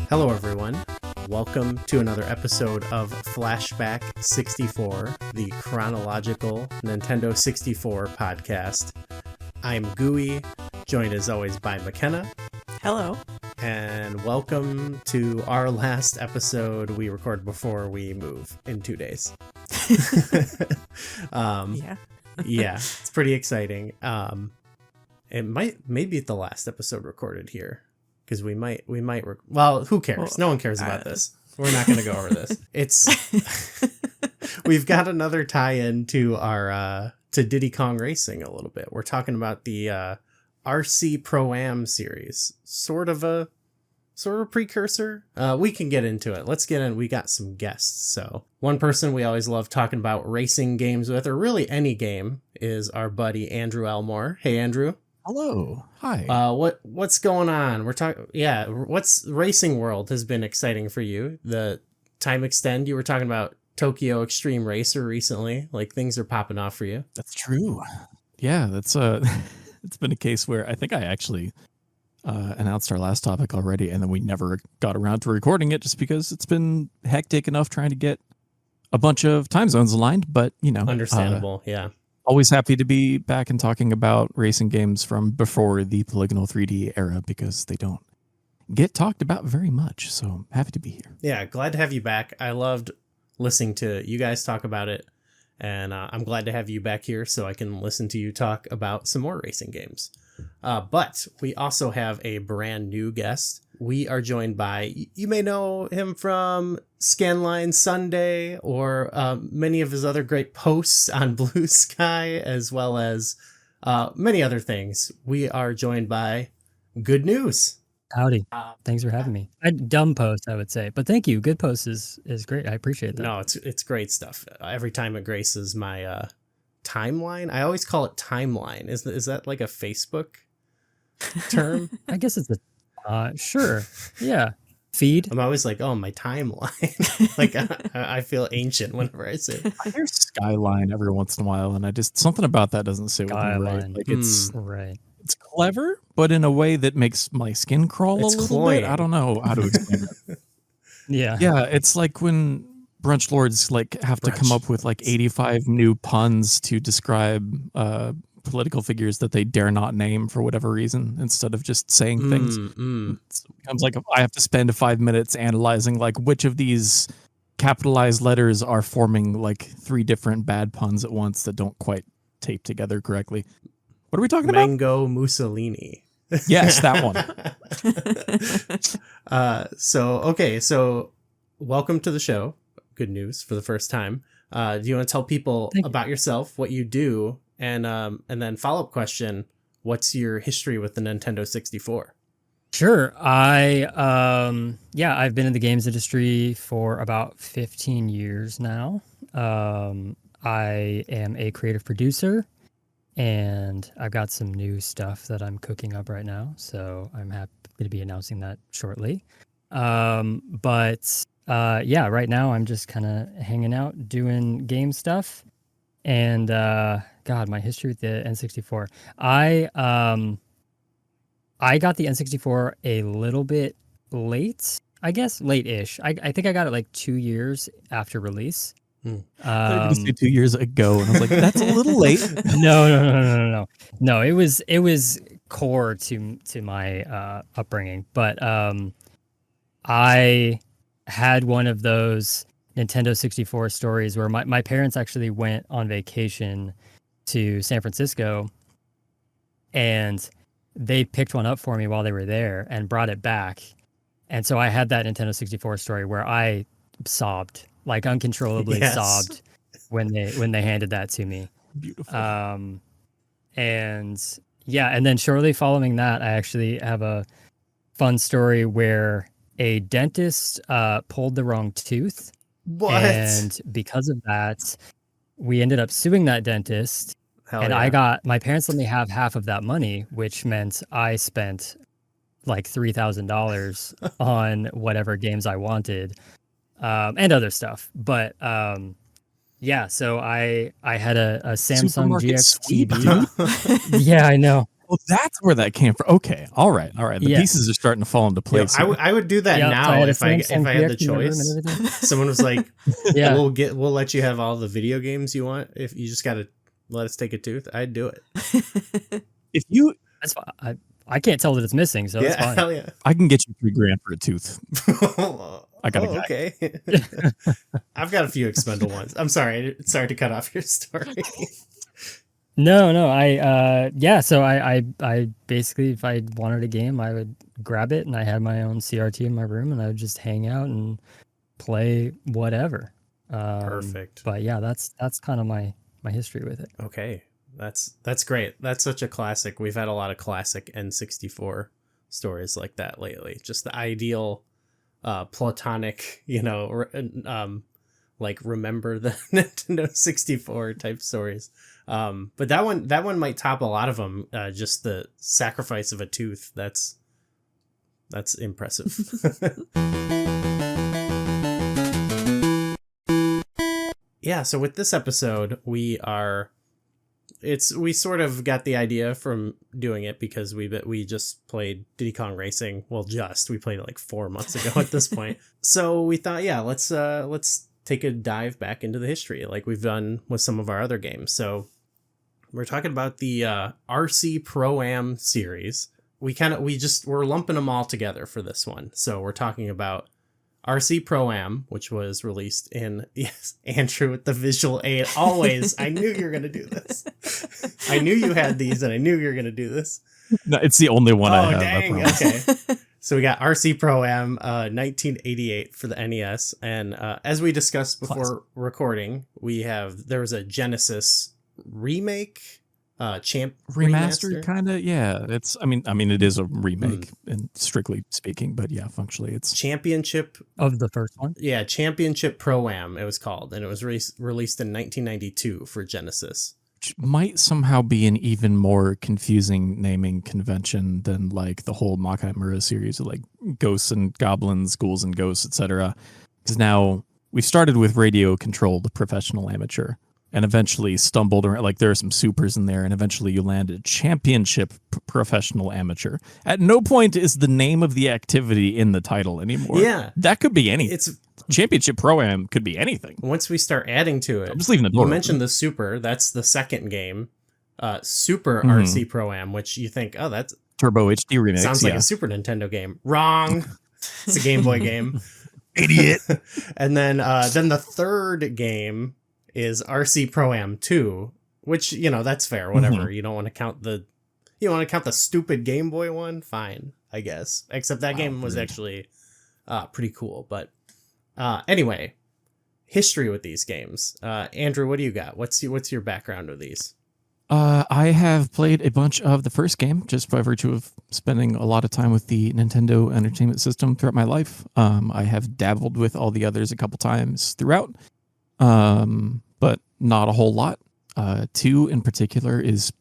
Hello, everyone. Welcome to another episode of Flashback 64, the chronological Nintendo 64 podcast. I'm Gooey, joined as always by McKenna. Hello. And welcome to our last episode we record before we move in 2 days. Yeah, it's pretty exciting. It might be the last episode recorded here. Because we might, well, who cares? Well, no one cares about this. We're not going to go over this. We've got another tie-in to our, to Diddy Kong Racing a little bit. We're talking about the, RC Pro-Am series. Sort of a precursor. We can get into it. Let's get in. We got some guests. So one person we always love talking about racing games with, or really any game, is our buddy Andrew Elmore. Hey, Andrew. Hello. Hi. What's going on? We're talking. Yeah. What's racing world has been exciting for you? The time extend. You were talking about Tokyo Extreme Racer recently. Like things are popping off for you. That's true. Yeah, that's it's been a case where I think I actually announced our last topic already, and then we never got around to recording it just because it's been hectic enough trying to get a bunch of time zones aligned. But Understandable. Yeah. Always happy to be back and talking about racing games from before the Polygonal 3D era because they don't get talked about very much. So happy to be here. Yeah, glad to have you back. I loved listening to you guys talk about it, and I'm glad to have you back here so I can listen to you talk about some more racing games. But we also have a brand new guest. We are joined by, you may know him from Scanline Sunday or many of his other great posts on Blue Sky, as well as many other things. We are joined by Goodnews. Howdy. Thanks for having me. Dumb post, I would say, but thank you. Good post is great. I appreciate that. No, it's great stuff. Every time it graces my timeline, I always call it timeline. Is that like a Facebook term? I guess it's a sure. Yeah. Feed. I'm always like, oh, my timeline. Like I feel ancient whenever I say it. I hear Skyline every once in a while, and I just something about that doesn't sit with me right. Like it's right. It's clever, but in a way that makes my skin crawl It's a little cloying. bit. I don't know how to explain it. Yeah. Yeah, it's like when brunch lords have to come up with like 85 new puns to describe political figures that they dare not name for whatever reason instead of just saying things. It becomes like I have to spend 5 minutes analyzing like which of these capitalized letters are forming like 3 different bad puns at once that don't quite tape together correctly. What are we talking about? Mango Mussolini. Yes, that one. So welcome to the show. Good news for the first time. Do you want to tell people about yourself, what you do, and then follow-up question, what's your history with the Nintendo 64? Sure. I've been in the games industry for about 15 years now. I am a creative producer, and I've got some new stuff that I'm cooking up right now, so I'm happy to be announcing that shortly. Right now I'm just kind of hanging out, doing game stuff, and God, my history with the N64. I got the N64 a little bit late, I guess, late-ish. I think I got it like 2 years after release. I was going to say 2 years ago, and I was like, that's a little late. No, it was core to my upbringing, but I had one of those Nintendo 64 stories where my parents actually went on vacation to San Francisco, and they picked one up for me while they were there and brought it back. And so I had that Nintendo 64 story where I sobbed, like uncontrollably sobbed when they handed that to me. Beautiful. And then shortly following that, I actually have a fun story where a dentist pulled the wrong tooth. What? And because of that, we ended up suing that dentist. Hell and yeah. my parents let me have half of that money, which meant I spent like $3,000 on whatever games I wanted, and other stuff. But so I had a Samsung GX TV. Yeah, I know. Oh, that's where that came from. Okay, all right. The Yeah. pieces are starting to fall into place. I would do that Yep, so now had a if I Samsung had the DX in my room and choice. everything. Someone was like, Yeah. we'll let you have all the video games you want if you just gotta let us take a tooth. I'd do it. If you, That's fine. I can't tell that it's missing, so yeah, that's fine. hell yeah. I can get you $3,000 for a tooth. I got a guy. Okay. I've got a few expendable ones. I'm sorry to cut off your story. No, so I basically, if I wanted a game, I would grab it, and I had my own CRT in my room, and I would just hang out and play whatever. Perfect. But yeah, that's kind of my history with it. Okay. That's great. That's such a classic. We've had a lot of classic N64 stories like that lately. Just the ideal platonic, like remember the Nintendo 64 type stories. But that one might top a lot of them. Just the sacrifice of a tooth. That's impressive. Yeah. So with this episode, we sort of got the idea from doing it because we just played Diddy Kong Racing. Well, we played it like 4 months ago at this point. So we thought, yeah, let's take a dive back into the history like we've done with some of our other games. So we're talking about the RC Pro-Am series. We're lumping them all together for this one. So we're talking about RC Pro-Am, which was released in, yes, Andrew with the visual aid. Always, I knew you were going to do this. I knew you had these, and I knew you were going to do this. No, it's the only one I have. Dang. I promise. Okay. So we got RC Pro-Am 1988 for the NES. And as we discussed before recording, there was a Genesis remake, remastered kind of. Yeah, I mean it is a remake and strictly speaking, but yeah, functionally it's Championship of the first one. Yeah, Championship Pro-Am it was called, and it was released in 1992 for Genesis. Which might somehow be an even more confusing naming convention than like the whole Makai series of like ghosts and goblins, ghouls and ghosts, etc. Because now we started with radio controlled professional amateur. And eventually stumbled around, like there are some supers in there, and eventually you landed championship professional amateur. At no point is the name of the activity in the title anymore. Yeah. That could be anything. It's Championship Pro-Am could be anything. Once we start adding to it, I'm just leaving the door you open. mentioned the Super, that's the second game. Super RC Pro-Am, which you think, oh, that's Turbo HD remix. sounds like a Super Nintendo game. Wrong. It's a Game Boy game. Idiot. And then the third game is RC Pro-Am 2, which, that's fair, whatever. You don't want to count the stupid Game Boy one? Fine, I guess. Except that game was actually pretty cool. But anyway, history with these games. Andrew, what do you got? What's your background with these? I have played a bunch of the first game just by virtue of spending a lot of time with the Nintendo Entertainment System throughout my life. I have dabbled with all the others a couple times throughout. But not a whole lot. 2 in particular is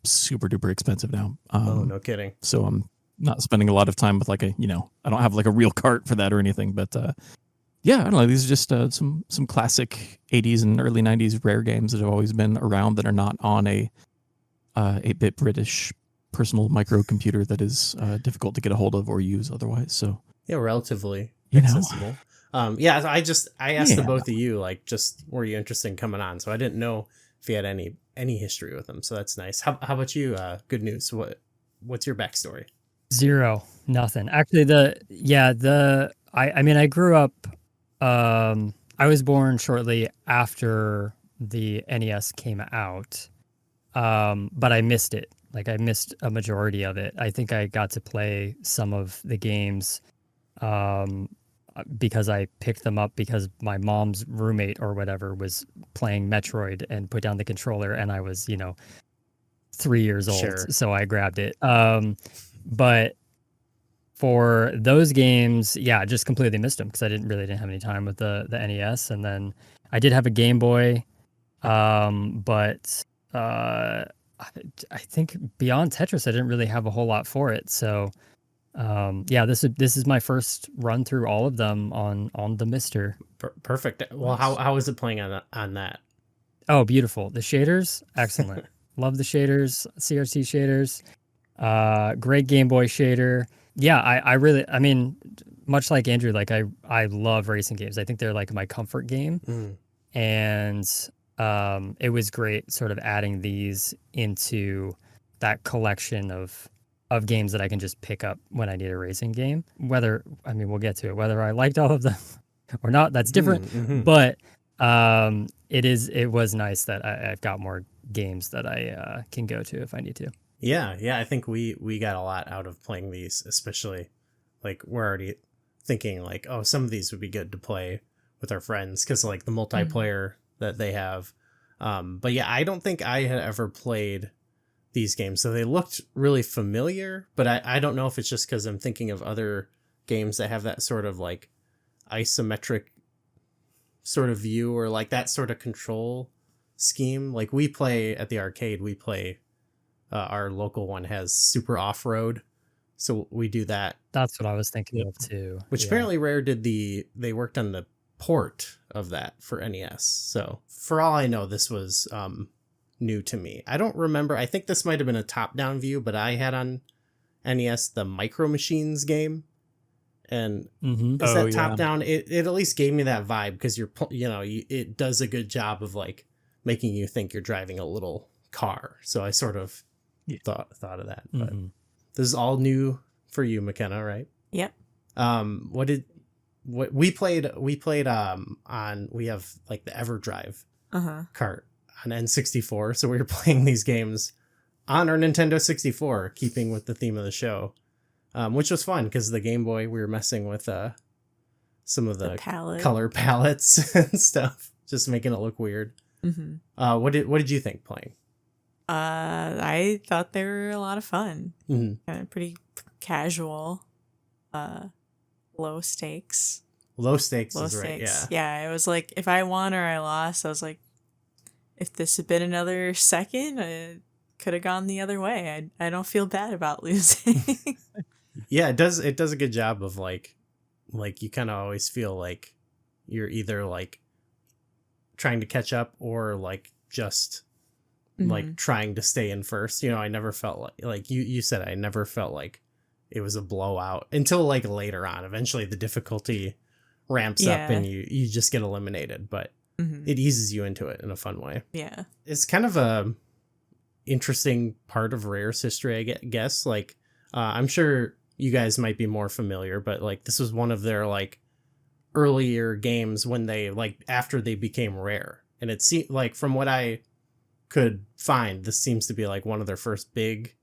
super duper expensive now. No kidding. So I'm not spending a lot of time with like I don't have like a real cart for that or anything, but yeah, I don't know. These are just some classic 80s and early 90s rare games that have always been around that are not on a 8-bit British personal microcomputer that is difficult to get a hold of or use otherwise. So yeah, relatively accessible. Yeah, I asked the both of you, like, just were you interested in coming on? So I didn't know if you had any history with them. So that's nice. How about you? Goodnews. What's your backstory? 0, nothing. Actually, I grew up. I was born shortly after the NES came out, but I missed it. Like I missed a majority of it. I think I got to play some of the games. Because I picked them up because my mom's roommate or whatever was playing Metroid and put down the controller, and I was, 3 years old, Sure. So I grabbed it. But for those games, yeah, I just completely missed them because I didn't have any time with the NES, and then I did have a Game Boy, but I think beyond Tetris, I didn't really have a whole lot for it, so. Yeah, this is my first run through all of them on the Mister. Perfect. Well, how is it playing on that? Oh, beautiful. The shaders, excellent. Love the shaders, CRT shaders. Great Game Boy shader. Yeah, I mean, much like Andrew, like I love racing games. I think they're like my comfort game. Mm. And it was great sort of adding these into that collection of games that I can just pick up when I need a racing game. We'll get to it, whether I liked all of them or not, that's different. Mm-hmm. But it was nice that I've got more games that I can go to if I need to. Yeah, I think we got a lot out of playing these, especially like we're already thinking like, oh, some of these would be good to play with our friends because like the multiplayer that they have. But yeah, I don't think I had ever played these games, so they looked really familiar, but I don't know if it's just because I'm thinking of other games that have that sort of like isometric sort of view or like that sort of control scheme. Like we play at the arcade, our local one has super off-road, so we do that. That's what I was thinking of too. Which apparently Rare they worked on the port of that for NES. So for all I know, this was new to me. I don't remember. I think this might have been a top-down view, but I had on NES the Micro Machines game, and is that top-down? It at least gave me that vibe because it does a good job of like making you think you're driving a little car. So I sort of thought of that. But this is all new for you, McKenna, right? Yep. What we played on, we have like the EverDrive cart on N64, so we were playing these games on our Nintendo 64, keeping with the theme of the show, which was fun because the Game Boy, we were messing with some of the color palettes and stuff, just making it look weird. What did you think playing? I thought they were a lot of fun. Kind of pretty casual, low stakes. Low stakes is right, yeah. Yeah, it was like, if I won or I lost, I was like, if this had been another second, it could have gone the other way. I don't feel bad about losing. Yeah, it does a good job of like you kind of always feel like you're either like trying to catch up or like just like trying to stay in first. I never felt like you said, I never felt like it was a blowout until like later on. Eventually the difficulty ramps up and you just get eliminated, but it eases you into it in a fun way. Yeah. It's kind of a interesting part of Rare's history, I guess. Like, I'm sure you guys might be more familiar, but like this was one of their like earlier games when they like after they became Rare. And it seemed like from what I could find, this seems to be like one of their first big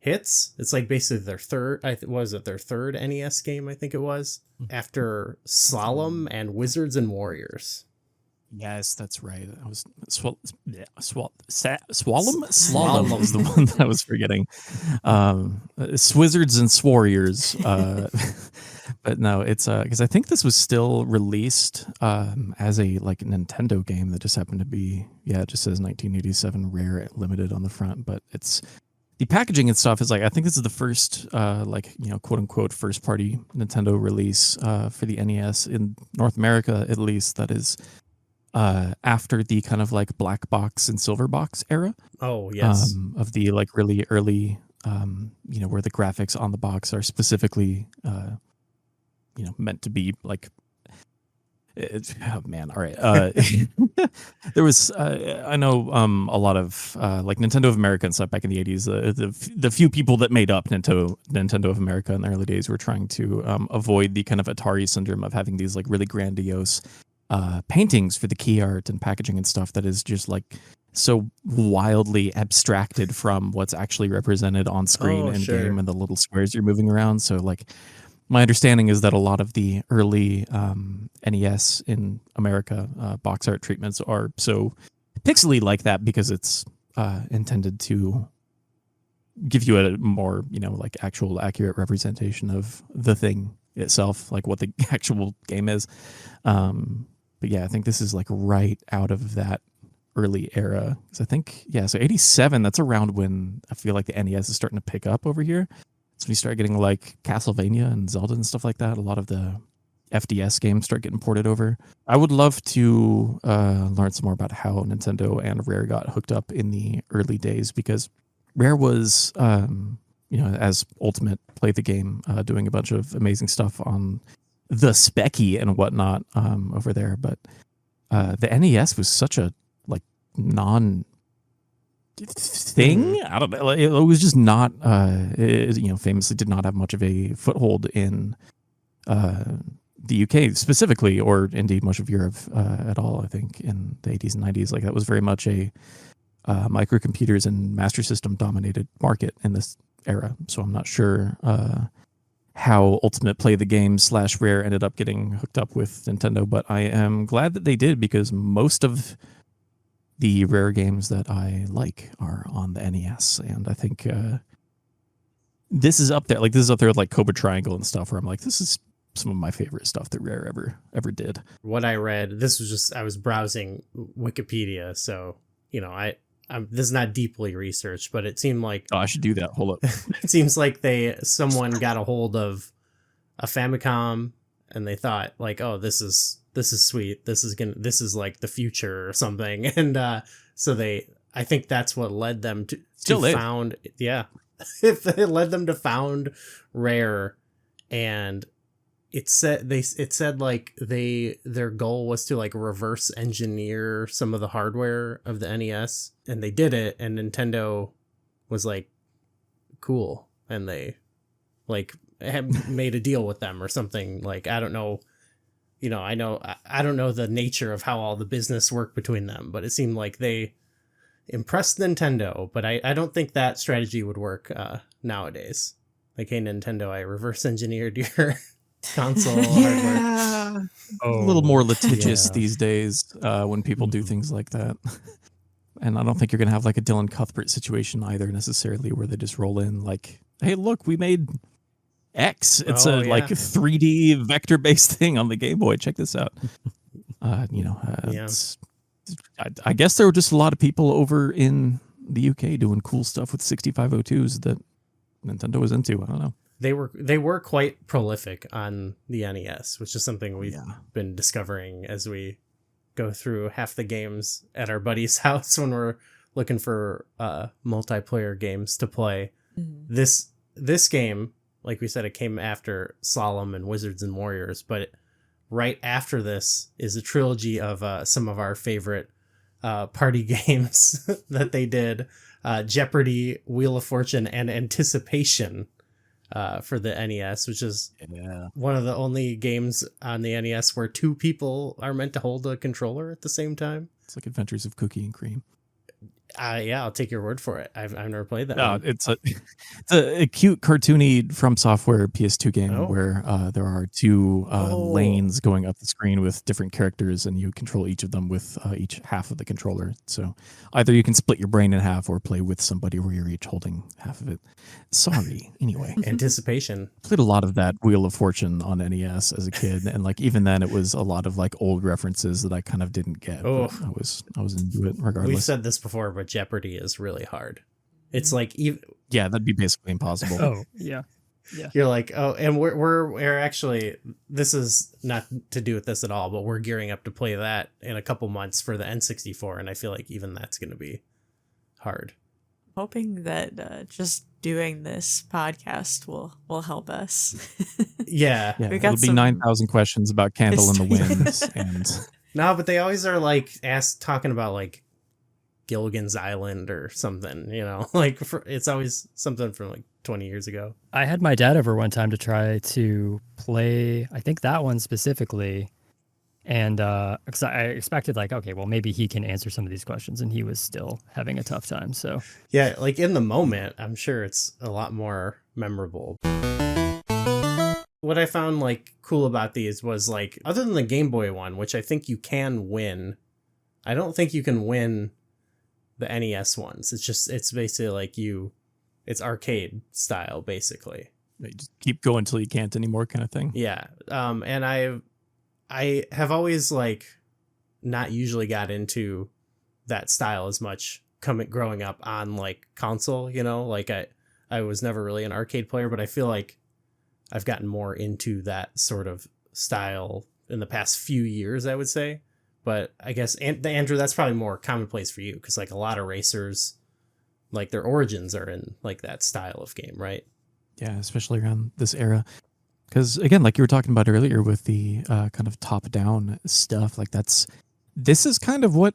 hits. It's like basically their third NES game, I think it was, after Slalom and Wizards and Warriors. Yes, that's right. I was Slalom was the one that I was forgetting. Swizzards and Swarriors. But no, it's because I think this was still released as a like Nintendo game that just happened to be it just says 1987 Rare Limited on the front, but it's the packaging and stuff is like, I think this is the first quote unquote first party Nintendo release for the NES in North America, at least, that is after the kind of like black box and silver box era. Oh yes. Of the like really early where the graphics on the box are specifically meant to be like oh man, all right. There was I know a lot of like Nintendo of America and stuff back in the 80s. The few people that made up Nintendo of America in the early days were trying to avoid the kind of Atari syndrome of having these like really grandiose paintings for the key art and packaging and stuff that is just like so wildly abstracted from what's actually represented on screen in game and the little squares you're moving around. So like my understanding is that a lot of the early NES in America box art treatments are so pixely like that because it's intended to give you a more, like actual accurate representation of the thing itself, like what the actual game is. But yeah, I think this is like right out of that early era. Because I think, so 87, that's around when I feel like the NES is starting to pick up over here. So we start getting like Castlevania and Zelda and stuff like that. A lot of the FDS games start getting ported over. I would love to learn some more about how Nintendo and Rare got hooked up in the early days, because Rare was as Ultimate played the game, doing a bunch of amazing stuff on the Specky and whatnot over there. But the NES was such a like non thing. I don't know. It was just not. Famously did not have much of a foothold in the UK specifically, or indeed much of Europe at all. I think in the 80s and 90s, like that was very much a microcomputers and Master System dominated market in this era. So I'm not sure how Ultimate Play the Game / Rare ended up getting hooked up with Nintendo, but I am glad that they did, because most of the Rare games that I like are on the NES, and I think this is up there. Like this is up there with like Cobra Triangle and stuff, where I'm like, this is some of my favorite stuff that Rare ever did. What I read, this was just, I was browsing Wikipedia, so this is not deeply researched, but it seemed like, I should do that. Hold up. it seems like someone got a hold of a Famicom and they thought like, oh, this is sweet. This is like the future or something. And I think that's what led them to found. Yeah. It led them to found Rare, and it said like their goal was to like reverse engineer some of the hardware of the NES, and they did it, and Nintendo was like, cool, and they like had made a deal with them or something. Like, I don't know, I don't know the nature of how all the business worked between them, but it seemed like they impressed Nintendo. But I don't think that strategy would work nowadays. Like, hey, Nintendo, I reverse engineered your console hardware. A little more litigious these days when people do things like that. And I don't think you're going to have like a Dylan Cuthbert situation either necessarily, where they just roll in like, hey, look, we made X. It's like a 3D vector-based thing on the Game Boy. Check this out. I guess there were just a lot of people over in the UK doing cool stuff with 6502s that Nintendo was into. I don't know. They were quite prolific on the NES, which is something we've been discovering as we go through half the games at our buddy's house when we're looking for multiplayer games to play. Mm-hmm. This game, like we said, it came after Solemn and Wizards and Warriors, but right after this is a trilogy of some of our favorite party games that they did. Jeopardy, Wheel of Fortune, and Anticipation for the NES, which is one of the only games on the NES where two people are meant to hold a controller at the same time. It's like Adventures of Cookie and Cream. I'll take your word for it. I've never played that. No, it's a cute cartoony From Software PS2 game where there are two lanes going up the screen with different characters, and you control each of them with each half of the controller. So either you can split your brain in half or play with somebody where you're each holding half of it. Sorry. Anyway, Anticipation. Played a lot of that Wheel of Fortune on NES as a kid, and like even then it was a lot of like old references that I kind of didn't get. I was into it regardless. We've said this before, but Jeopardy is really hard. It's like that'd be basically impossible. Oh yeah. You're like, oh, and we're actually, this is not to do with this at all, but we're gearing up to play that in a couple months for the N64, and I feel like even that's going to be hard. Hoping that just doing this podcast will help us. Yeah, it'll be 9,000 questions about Candle in the Wind, and no, but they always are like talking about like Gilligan's Island or something, like it's always something from like 20 years ago. I had my dad over one time to try to play, I think that one specifically. And because I expected like, okay, well, maybe he can answer some of these questions, and he was still having a tough time. So yeah, like in the moment, I'm sure it's a lot more memorable. What I found like cool about these was like, other than the Game Boy one, which I think you can win, I don't think you can win the NES ones. It's basically like it's arcade style, basically. You just keep going until you can't anymore kind of thing. Yeah. And I have always like not usually got into that style as much growing up on like console, like I was never really an arcade player, but I feel like I've gotten more into that sort of style in the past few years, I would say. But I guess, Andrew, that's probably more commonplace for you, because like a lot of racers like their origins are in like that style of game, right? Yeah, especially around this era. Because again, like you were talking about earlier with the kind of top-down stuff, like this is kind of what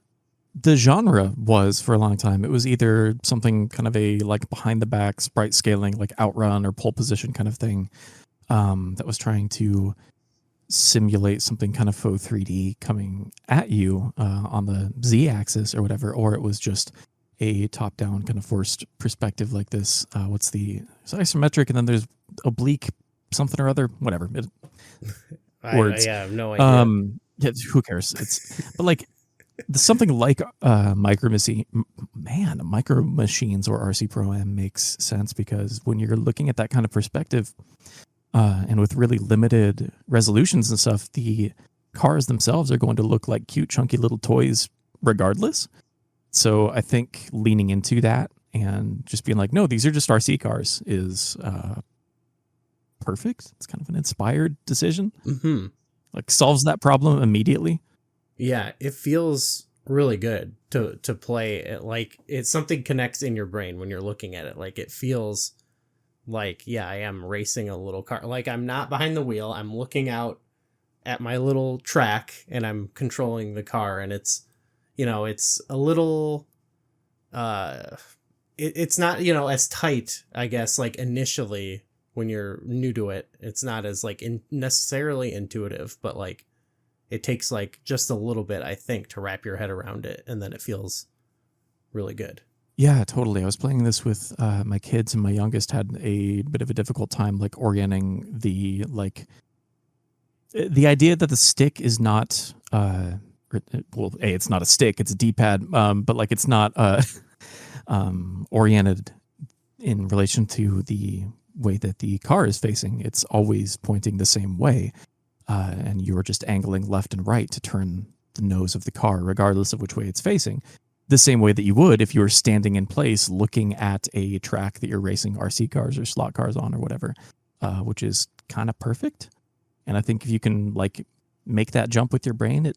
the genre was for a long time. It was either something kind of a like behind-the-back sprite scaling, like Outrun or pole position kind of thing, that was trying to simulate something kind of faux 3D coming at you on the Z-axis or whatever, or it was just a top-down kind of forced perspective like this. It's isometric, and then there's oblique something or other, whatever. Words. I have no idea. Yeah, who cares? But like something like Micro Machines or RC Pro M makes sense, because when you're looking at that kind of perspective, and with really limited resolutions and stuff, the cars themselves are going to look like cute, chunky little toys regardless. So I think leaning into that and just being like, no, these are just RC cars is perfect. It's kind of an inspired decision. Mm-hmm. Like solves that problem immediately. Yeah, it feels really good to play it. Like it's something connects in your brain when you're looking at it. Like it feels like, yeah, I am racing a little car. Like I'm not behind the wheel. I'm looking out at my little track and I'm controlling the car, and it's, you know, it's a little it's not, you know, as tight, I guess, like initially when you're new to it. It's not as like necessarily intuitive, but like it takes like just a little bit, I think, to wrap your head around it, and then it feels really good. Yeah, totally. I was playing this with my kids, and my youngest had a bit of a difficult time like orienting the idea that the stick is not it's not a stick, it's a D-pad, but like it's not oriented in relation to the way that the car is facing. It's always pointing the same way, and you're just angling left and right to turn the nose of the car regardless of which way it's facing, the same way that you would if you were standing in place looking at a track that you're racing RC cars or slot cars on or whatever, which is kind of perfect. And I think if you can like make that jump with your brain, it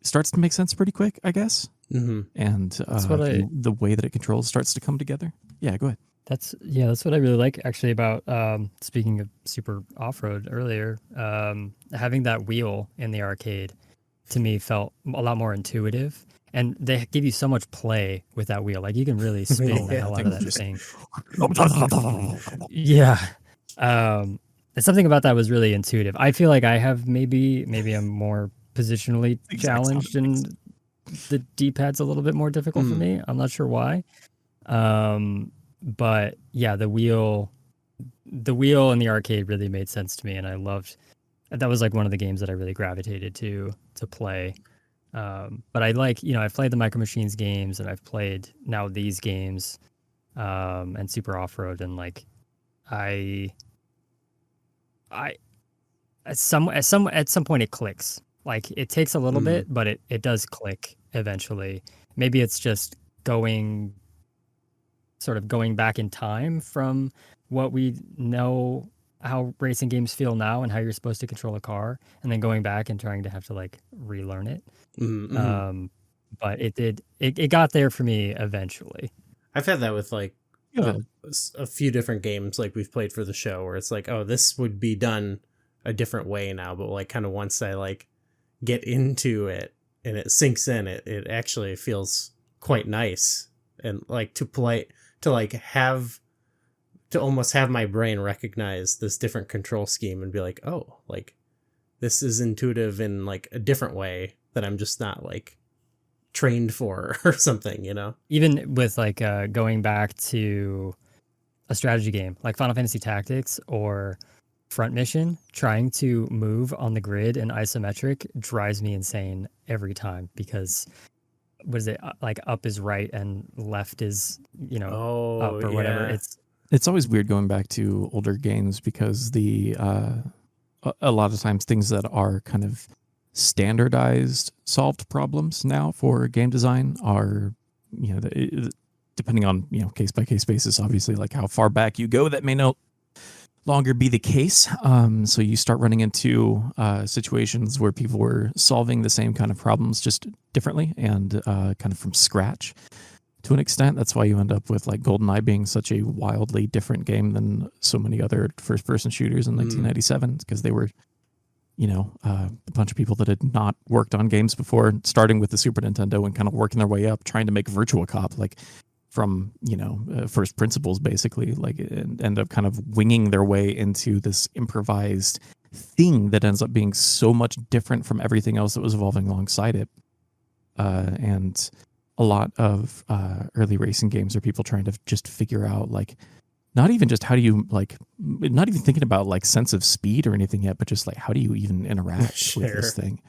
starts to make sense pretty quick, I guess. Mm-hmm. And the way that it controls starts to come together. Yeah, go ahead. That's what I really like actually about speaking of super off-road earlier, having that wheel in the arcade to me felt a lot more intuitive, and they give you so much play with that wheel. Like you can really spin the hell out of that thing. Yeah. And something about that was really intuitive. I feel like I have maybe I'm more positionally challenged, and the D-pad's a little bit more difficult for me. I'm not sure why. But yeah, the wheel in the arcade really made sense to me, and I loved that. Was like one of the games that I really gravitated to play. But I like, you know, I've played the Micro Machines games, and I've played now these games, and Super Off-Road, and like at some point it clicks. Like it takes a little bit, but it does click eventually. Maybe it's just going back in time from what we know how racing games feel now and how you're supposed to control a car, and then going back and trying to have to like relearn it. Mm-hmm. But it got there for me eventually. I've had that with like a few different games like we've played for the show, where it's like, oh, this would be done a different way now, but like kind of once I like get into it and it sinks in, it actually feels quite nice. And like to play, to like have, to almost have my brain recognize this different control scheme and be like, oh, like this is intuitive in like a different way that I'm just not like trained for or something, you know? Even with like going back to a strategy game like Final Fantasy Tactics or Front Mission, trying to move on the grid in isometric drives me insane every time, because what is it, like up is right and left is, you know, up or whatever. It's always weird going back to older games, because the a lot of times things that are kind of standardized solved problems now for game design are, you know, depending on, you know, case by case basis, obviously, like how far back you go, that may no longer be the case. So you start running into situations where people were solving the same kind of problems just differently and kind of from scratch to an extent. That's why you end up with like GoldenEye being such a wildly different game than so many other first-person shooters in 1997, because they were, a bunch of people that had not worked on games before, starting with the Super Nintendo and kind of working their way up, trying to make Virtua Cop like from first principles, basically, like, and end up kind of winging their way into this improvised thing that ends up being so much different from everything else that was evolving alongside it. And a lot of early racing games are people trying to just figure out, like, not even just how do you, like, not even thinking about like sense of speed or anything yet, but just like how do you even interact with this thing.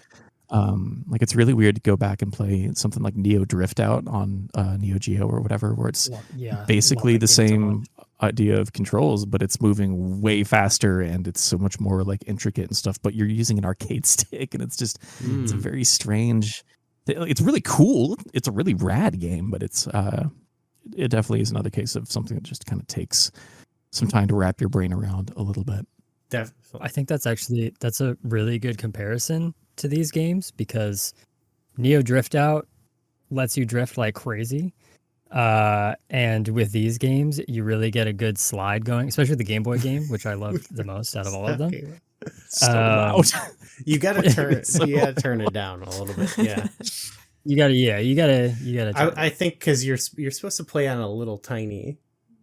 Like, it's really weird to go back and play something like Neo Drift Out on Neo Geo or whatever, where it's basically the same idea of controls, but it's moving way faster and it's so much more like intricate and stuff, but you're using an arcade stick, and it's just it's a very strange, it's really cool, it's a really rad game, but it's it definitely is another case of something that just kind of takes some time to wrap your brain around a little bit. Definitely. I think that's a really good comparison to these games, because Neo Drift Out lets you drift like crazy. And with these games, you really get a good slide going, especially the Game Boy game, which I loved the most out of all of them. So loud. You gotta turn it down a little bit. Yeah. You gotta. I think because you're supposed to play on a little tiny.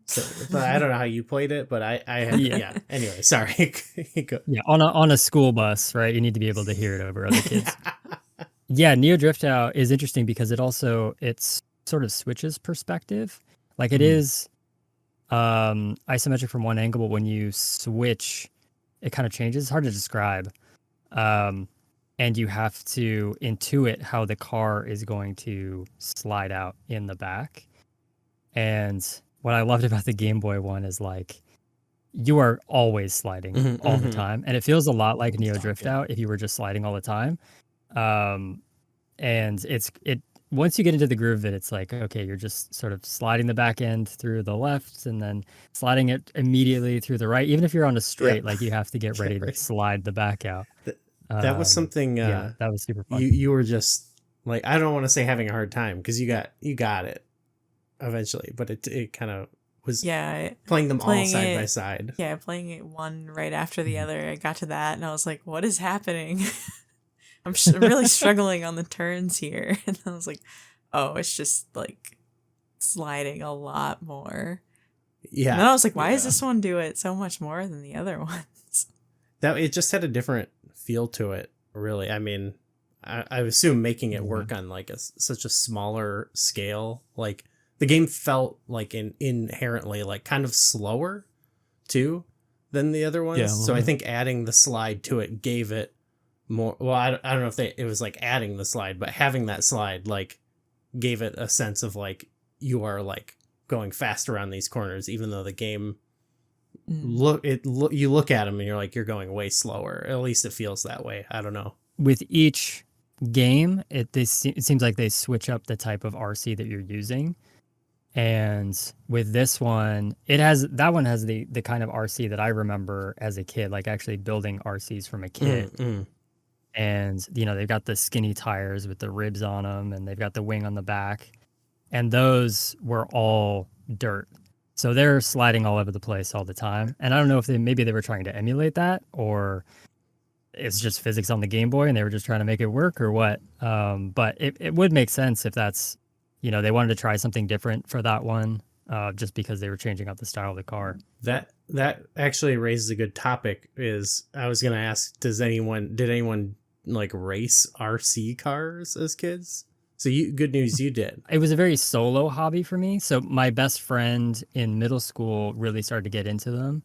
So, but I don't know how you played it, but I had, yeah. Anyway, sorry. Yeah, on a school bus, right? You need to be able to hear it over other kids. Yeah, Neo Drift Out is interesting because it's sort of switches perspective. Like, it is isometric from one angle, but when you switch, it kind of changes. It's hard to describe. And you have to intuit how the car is going to slide out in the back. And what I loved about the Game Boy one is, like, you are always sliding all the time. And it feels a lot like Neo Drift Out if you were just sliding all the time. And it once you get into the groove of it, it's like, okay, you're just sort of sliding the back end through the left and then sliding it immediately through the right. Even if you're on a straight, like, you have to get ready to slide the back out. That was something. That was super fun. You were just like, I don't want to say having a hard time, because you got it eventually, but it kind of was playing them all side by side. Yeah, playing it one right after the other. I got to that and I was like, what is happening? I'm really struggling on the turns here. And I was like, oh, it's just like sliding a lot more. Yeah. And then I was like, why does this one do it so much more than the other ones? That it just had a different feel to it, really. I mean, I assume making it work on like such a smaller scale, like the game felt like inherently like kind of slower too than the other ones. Yeah, so I think adding the slide to it gave it more. Well, I don't know if it was like adding the slide, but having that slide like gave it a sense of like you are like going fast around these corners, even though the game you look at them and you're like, you're going way slower. At least it feels that way. I don't know. With each game, it seems like they switch up the type of RC that you're using. And with this one, that one has the kind of RC that I remember as a kid, like actually building RCs from a kid. And, they've got the skinny tires with the ribs on them, and they've got the wing on the back. And those were all dirt. So they're sliding all over the place all the time. And I don't know if maybe they were trying to emulate that, or it's just physics on the Game Boy and they were just trying to make it work, or what. But it would make sense if that's, they wanted to try something different for that one, just because they were changing up the style of the car. That actually raises a good topic. I was going to ask, did anyone like race RC cars as kids? So Goodnews, you did. It was a very solo hobby for me. So my best friend in middle school really started to get into them.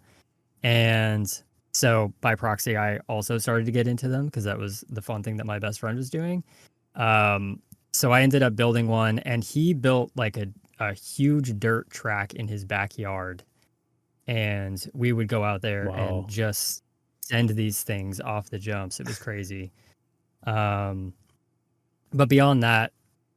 And so by proxy, I also started to get into them because that was the fun thing that my best friend was doing. So I ended up building one, and he built like a huge dirt track in his backyard. And we would go out there and just send these things off the jumps. It was crazy. But beyond that,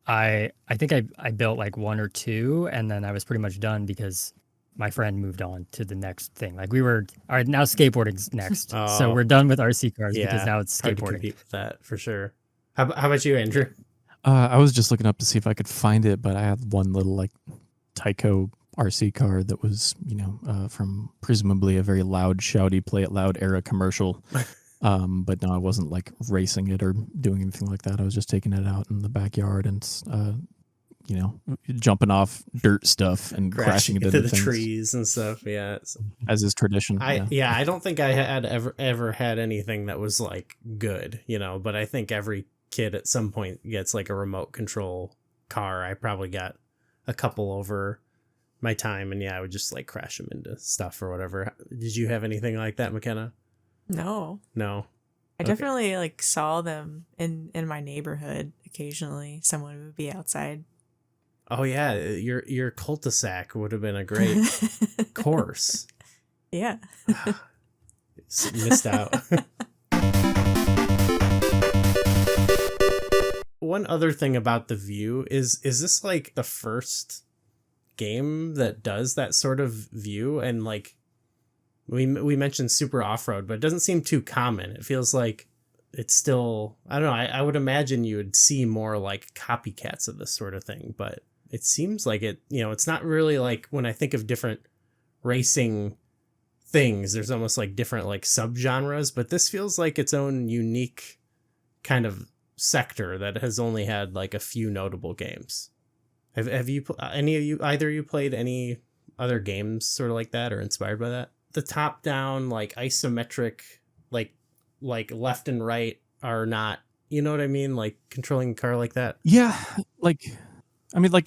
I think I built like one or two, and then I was pretty much done because my friend moved on to the next thing. Like all right, now skateboarding's next. So we're done with RC cars because now it's skateboarding. Hard to compete with that for sure. How about you, Andrew? I was just looking up to see if I could find it, but I had one little like Tyco RC car that was, from presumably a very loud, shouty, play it loud era commercial. But no, I wasn't like racing it or doing anything like that. I was just taking it out in the backyard and, jumping off dirt stuff and crashing it into the things, trees and stuff. Yeah, as is tradition. I don't think I had ever had anything that was like good, but I think every kid at some point gets like a remote control car. I probably got a couple over my time, and I would just like crash them into stuff or whatever. Did you have anything like that, McKenna? No. I definitely like saw them in my neighborhood occasionally. Someone would be outside. Oh yeah, your cul-de-sac would have been a great course. Yeah. Missed out. One other thing about the view is this like the first game that does that sort of view? And like we mentioned super off-road, but it doesn't seem too common. It feels like it's still, I don't know, I would imagine you would see more like copycats of this sort of thing, but it seems like it, it's not really like when I think of different racing things, there's almost like different like subgenres, but this feels like its own unique kind of sector that has only had like a few notable games. Have you, either of you played any other games sort of like that or inspired by that? The top down like isometric, like left and right are not, you know what I mean? Like controlling a car like that. Yeah. Like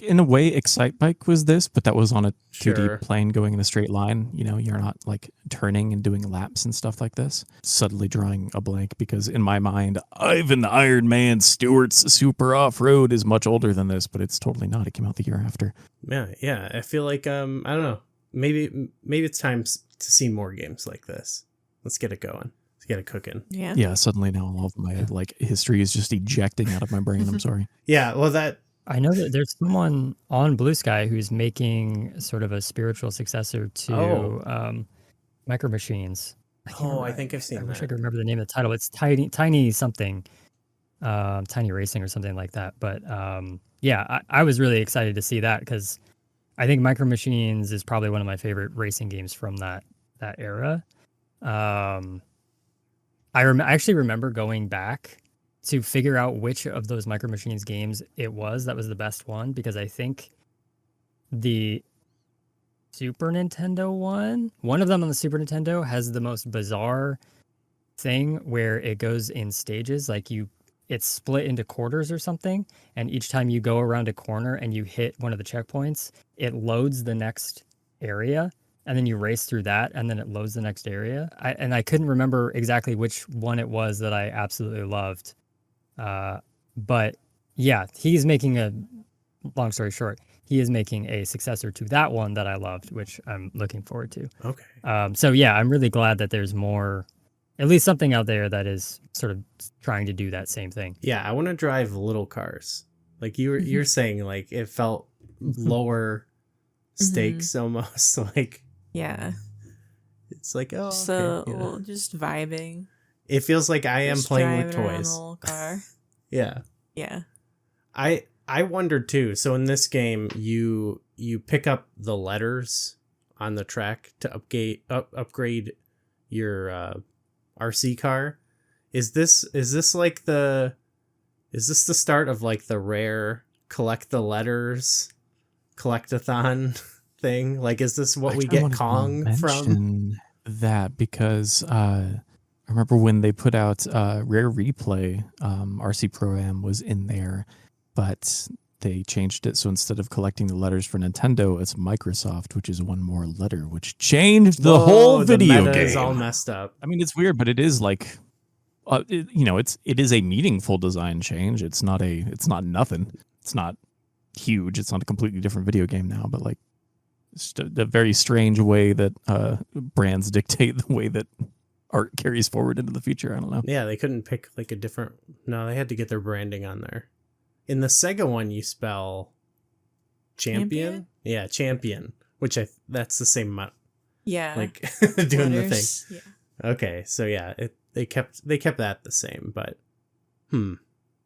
in a way, Excite Bike was this, but that was on a 2D Sure. plane going in a straight line. You're not like turning and doing laps and stuff like this. Suddenly drawing a blank because in my mind, Ivan Iron Man Stewart's Super Off-Road is much older than this, but it's totally not. It came out the year after. Yeah. I feel like, I don't know. Maybe it's time to see more games like this. Let's get it going. Let's get it cooking. Yeah. Yeah, suddenly now all of my like history is just ejecting out of my brain. I'm sorry. Yeah, well I know that there's someone on Blue Sky who's making sort of a spiritual successor to Micro Machines. I think I've seen I wish I that. could remember the name of the title. It's Tiny something, Tiny Racing or something like that. But I was really excited to see that because I think Micro Machines is probably one of my favorite racing games from that era. I actually remember going back to figure out which of those Micro Machines games it was that was the best one, because I think the Super Nintendo one of them on the Super Nintendo has the most bizarre thing where it goes in stages. Like it's split into quarters or something, and each time you go around a corner and you hit one of the checkpoints, it loads the next area, and then you race through that, and then it loads the next area. I couldn't remember exactly which one it was that I absolutely loved. But yeah, he's making long story short, he is making a successor to that one that I loved, which I'm looking forward to. Okay. So yeah, I'm really glad that there's more, at least something out there that is sort of trying to do that same thing. Yeah, I want to drive little cars. Like you're saying, like it felt lower stakes almost. Like Yeah. it's like Just vibing. It feels like I am Just playing with driving around toys. a little car. Yeah. Yeah. I wondered too. So in this game, you pick up the letters on the track to upgrade your RC car. Is this the start of like the rare collect the letters collectathon thing? Like, is this what we get Kong from? That because I remember when they put out Rare Replay, RC Pro-Am was in there, but they changed it. So instead of collecting the letters for Nintendo, it's Microsoft, which is one more letter, which changed the whole video meta game. is all messed up. I mean, it's weird, but it is like, it is a meaningful design change. It's not nothing. It's not huge. It's not a completely different video game now, but like, it's just a very strange way that brands dictate the way that art carries forward into the future. I don't know. Yeah, they couldn't pick like a different. No, they had to get their branding on there. In the Sega one, you spell champion. Yeah, champion. Which that's the same amount. Yeah. Like doing the Letters. thing. Yeah. Okay, so yeah, they kept that the same, but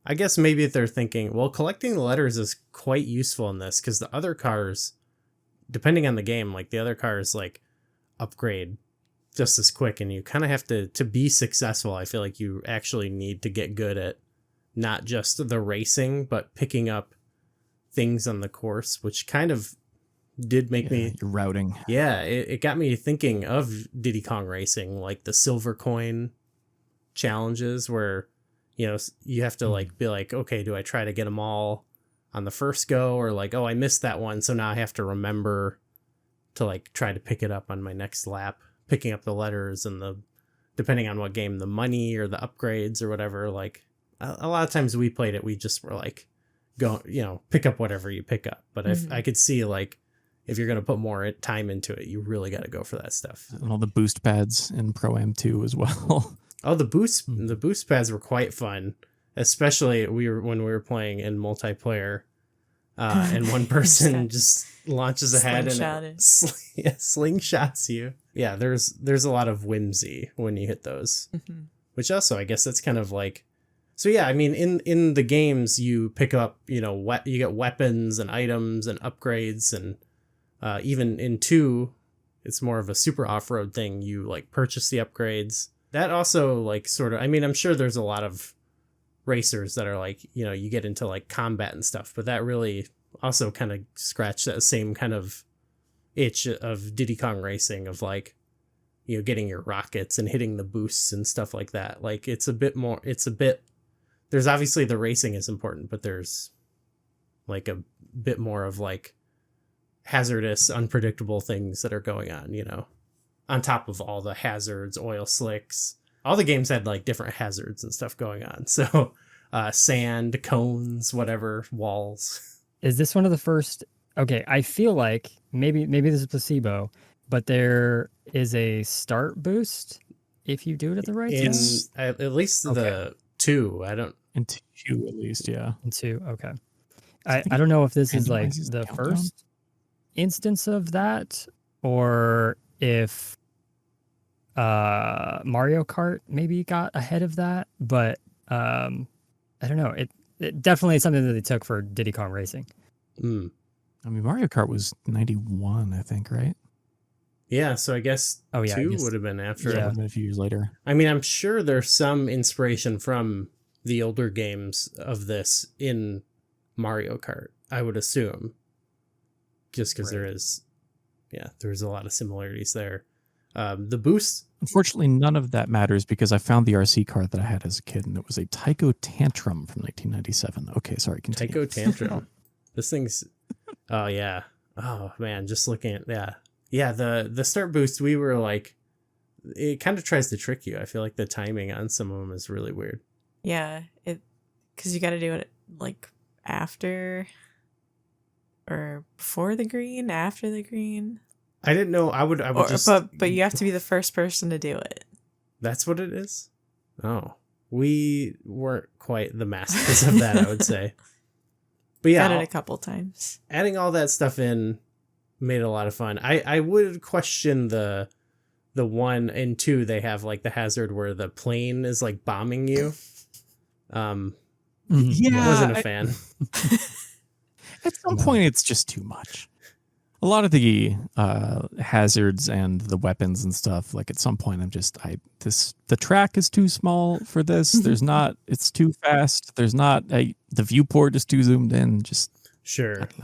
I guess maybe if they're thinking, well, collecting the letters is quite useful in this because the other cars, depending on the game, like the other cars like upgrade just as quick, and you kind of have to be successful. I feel like you actually need to get good at not just the racing, but picking up things on the course, which kind of did make me your routing. Yeah, it got me thinking of Diddy Kong Racing, like the silver coin challenges where, you know, you have to like be like, okay, do I try to get them all on the first go, or like, oh, I missed that one, so now I have to remember to like try to pick it up on my next lap, picking up the letters and the, depending on what game, the money or the upgrades or whatever. Like a lot of times we played it, we just were like, go, you know, pick up whatever you pick up. But if I could see like, if you're going to put more time into it, you really got to go for that stuff. And all the boost pads in Pro-Am 2 as well. Oh, the boost pads were quite fun, especially when we were playing in multiplayer, and one person just launches ahead and it slingshots you. Yeah, there's a lot of whimsy when you hit those, which also I guess that's kind of like, so yeah, I mean in the games you pick up, you know, you get weapons and items and upgrades, and even in 2, it's more of a super off-road thing. You like purchase the upgrades. That also like sort of, I mean, I'm sure there's a lot of racers that are like, you know, you get into like combat and stuff, but that really also kind of scratched that same kind of itch of Diddy Kong Racing, of like, you know, getting your rockets and hitting the boosts and stuff like that. Like it's a bit, there's obviously the racing is important, but there's like a bit more of like hazardous, unpredictable things that are going on, you know, on top of all the hazards, oil slicks. All the games had like different hazards and stuff going on. So sand, cones, whatever, walls. Is this one of the first? Okay, I feel like maybe this is placebo, but there is a start boost if you do it at the right time. At least the 2. I don't. In 2 at least, yeah. In 2, okay. I don't know if this is like the first instance of that, or if Mario Kart maybe got ahead of that, but I don't know. It definitely is something that they took for Diddy Kong Racing. I mean, Mario Kart was 91, I think, right? Yeah, so I guess 2 would have been after. Yeah, a few years later. I mean, I'm sure there's some inspiration from the older games of this in Mario Kart, I would assume. Just because there's a lot of similarities there. The boost. Unfortunately, none of that matters because I found the RC car that I had as a kid, and it was a Tycho Tantrum from 1997. Okay, sorry, continue. Tycho Tantrum. This thing's. Oh yeah. Oh man, just looking at the start boost. We were like, it kind of tries to trick you. I feel like the timing on some of them is really weird. Yeah, because you got to do it like after or before the green, after the green. I didn't know. I would just. But you have to be the first person to do it. That's what it is. Oh, we weren't quite the masters of that, I would say. But yeah, got it a couple times. Adding all that stuff in made it a lot of fun. I would question the 1 and 2. They have like the hazard where the plane is like bombing you. I wasn't a fan. At some point, it's just too much. A lot of the hazards and the weapons and stuff, like at some point, the track is too small for this. It's too fast. The viewport is too zoomed in. Just sure. I don't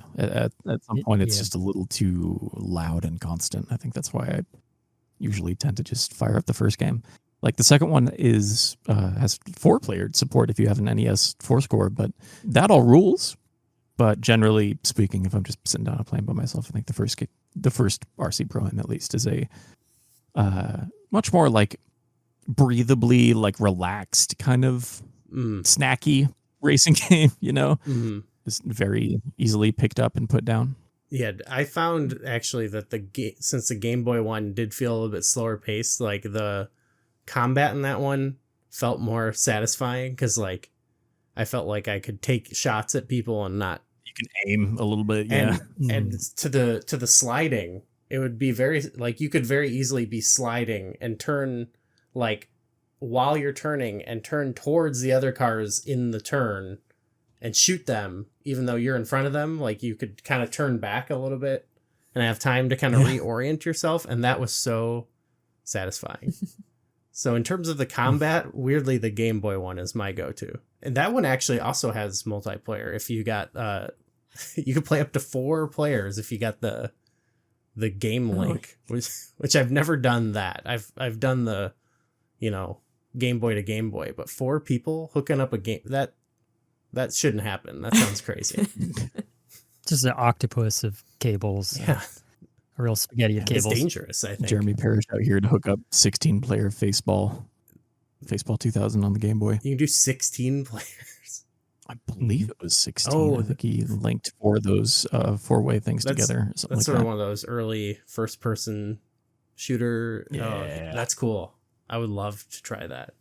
know. At some point, it's just a little too loud and constant. I think that's why I usually tend to just fire up the first game. Like the second one has 4-player support if you have an NES 4-score, but that all rules. But generally speaking, if I'm just sitting down and playing by myself, I think the first RC Pro-Am at least is a much more like breathable, like relaxed kind of snacky racing game. You know, just very easily picked up and put down. Yeah, I found actually that since the Game Boy one did feel a little bit slower paced, like the combat in that one felt more satisfying because like I felt like I could take shots at people and not. You can aim a little bit, yeah. And to the sliding, it would be very like you could very easily be sliding and turn like while you're turning and turn towards the other cars in the turn and shoot them, even though you're in front of them. Like you could kind of turn back a little bit and have time to kind of reorient yourself. And that was so satisfying. So in terms of the combat, weirdly, the Game Boy one is my go-to. And that one actually also has multiplayer. If you got, you could play up to 4 players if you got the game link, which I've never done that. I've done the, Game Boy to Game Boy, but 4 people hooking up a game, that shouldn't happen. That sounds crazy. Just an octopus of cables. Yeah. A real spaghetti of cables. It's dangerous, I think. Jeremy Parrish out here to hook up 16-player Faceball 2000 on the Game Boy. You can do 16 players. I believe it was 16. Oh, I think he linked 4 of those 4-way things together. That's Like sort that. of one of those early first-person shooter. Yeah. That's cool. I would love to try that.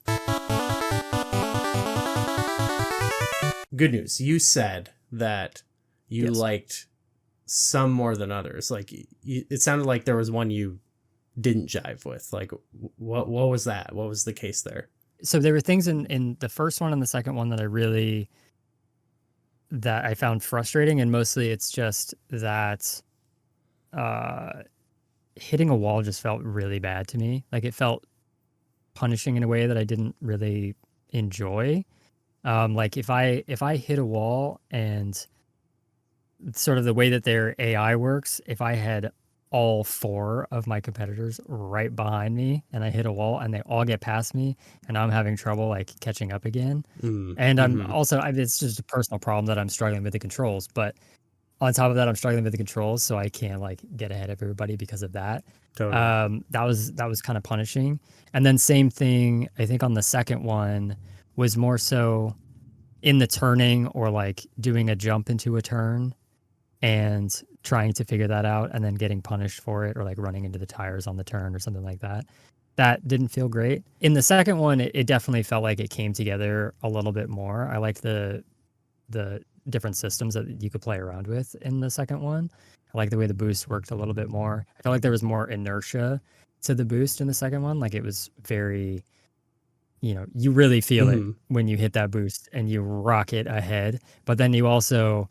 Good news. You said that you liked some more than others. Like it sounded like there was one you didn't jive with. Like what was that? What was the case there? So there were things in the first one and the second one that I found frustrating, and mostly it's just that hitting a wall just felt really bad to me. Like it felt punishing in a way that I didn't really enjoy. Like if I hit a wall, and sort of the way that their AI works, if I had all 4 of my competitors right behind me and I hit a wall and they all get past me and I'm having trouble like catching up again. And I'm also, it's just a personal problem that I'm struggling with the controls, but on top of that, I'm struggling with the controls, so I can't like get ahead of everybody because of that. Totally. That was kind of punishing. And then same thing, I think on the second one was more so in the turning or like doing a jump into a turn and trying to figure that out and then getting punished for it, or like running into the tires on the turn or something like that. That didn't feel great. In the second one, it definitely felt like it came together a little bit more. I liked the different systems that you could play around with in the second one. I like the way the boost worked a little bit more. I felt like there was more inertia to the boost in the second one. Like it was very, you really feel it when you hit that boost and you rocket ahead. But then you also,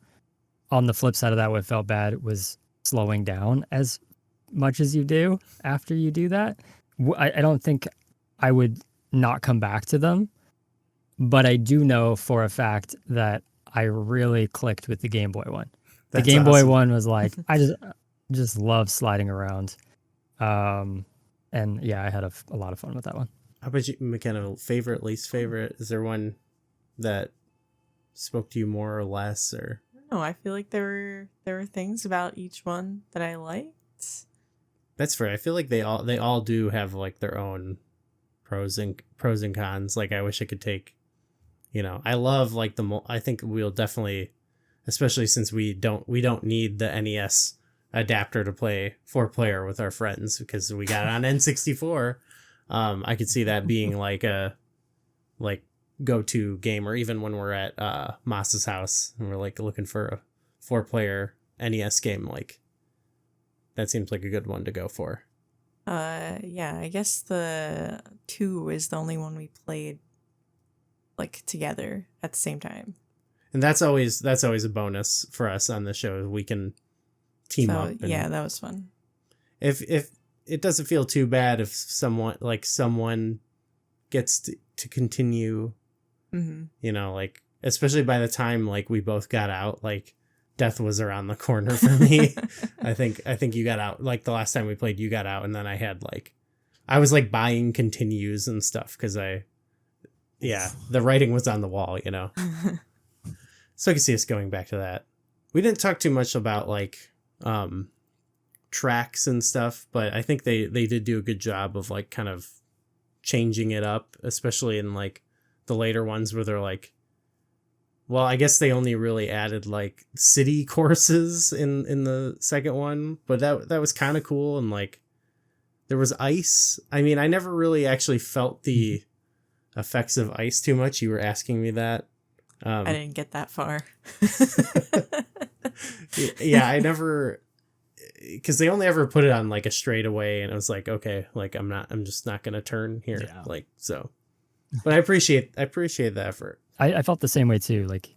on the flip side of that, what felt bad was slowing down as much as you do after you do that. I don't think I would not come back to them, but I do know for a fact that I really clicked with the Game Boy one. The Game Boy one was like, I just love sliding around. And yeah, I had a lot of fun with that one. How about you, McKenna? Favorite, least favorite? Is there one that spoke to you more or less, or? No, I feel like there were things about each one that I liked. That's fair. I feel like they all do have like their own pros and cons. Like I wish I could take, I love like I think we'll definitely, especially since we don't need the NES adapter to play 4-player with our friends because we got it on N64. I could see that being like a go-to game, or even when we're at Moss's house and we're like looking for a 4-player NES game, like that seems like a good one to go for. Yeah, I guess the 2 is the only one we played like together at the same time. And that's always a bonus for us on the show. We can team up. Yeah, that was fun. If it doesn't feel too bad if someone gets to continue, like especially by the time like we both got out, like death was around the corner for me. I think you got out like the last time we played. You got out, and then I had I was like buying continues and stuff because the writing was on the wall, So I can see us going back to that. We didn't talk too much about tracks and stuff, but I think they did do a good job of like kind of changing it up, especially in like the later ones where they're like, well, I guess they only really added like city courses in the second one, but that was kind of cool. And like there was ice. I mean, I never really actually felt the effects of ice too much. You were asking me that. I didn't get that far. Yeah, I never, because they only ever put it on like a straightaway, and I was like, okay, like I'm just not gonna turn here, so But I appreciate the effort. I felt the same way too. Like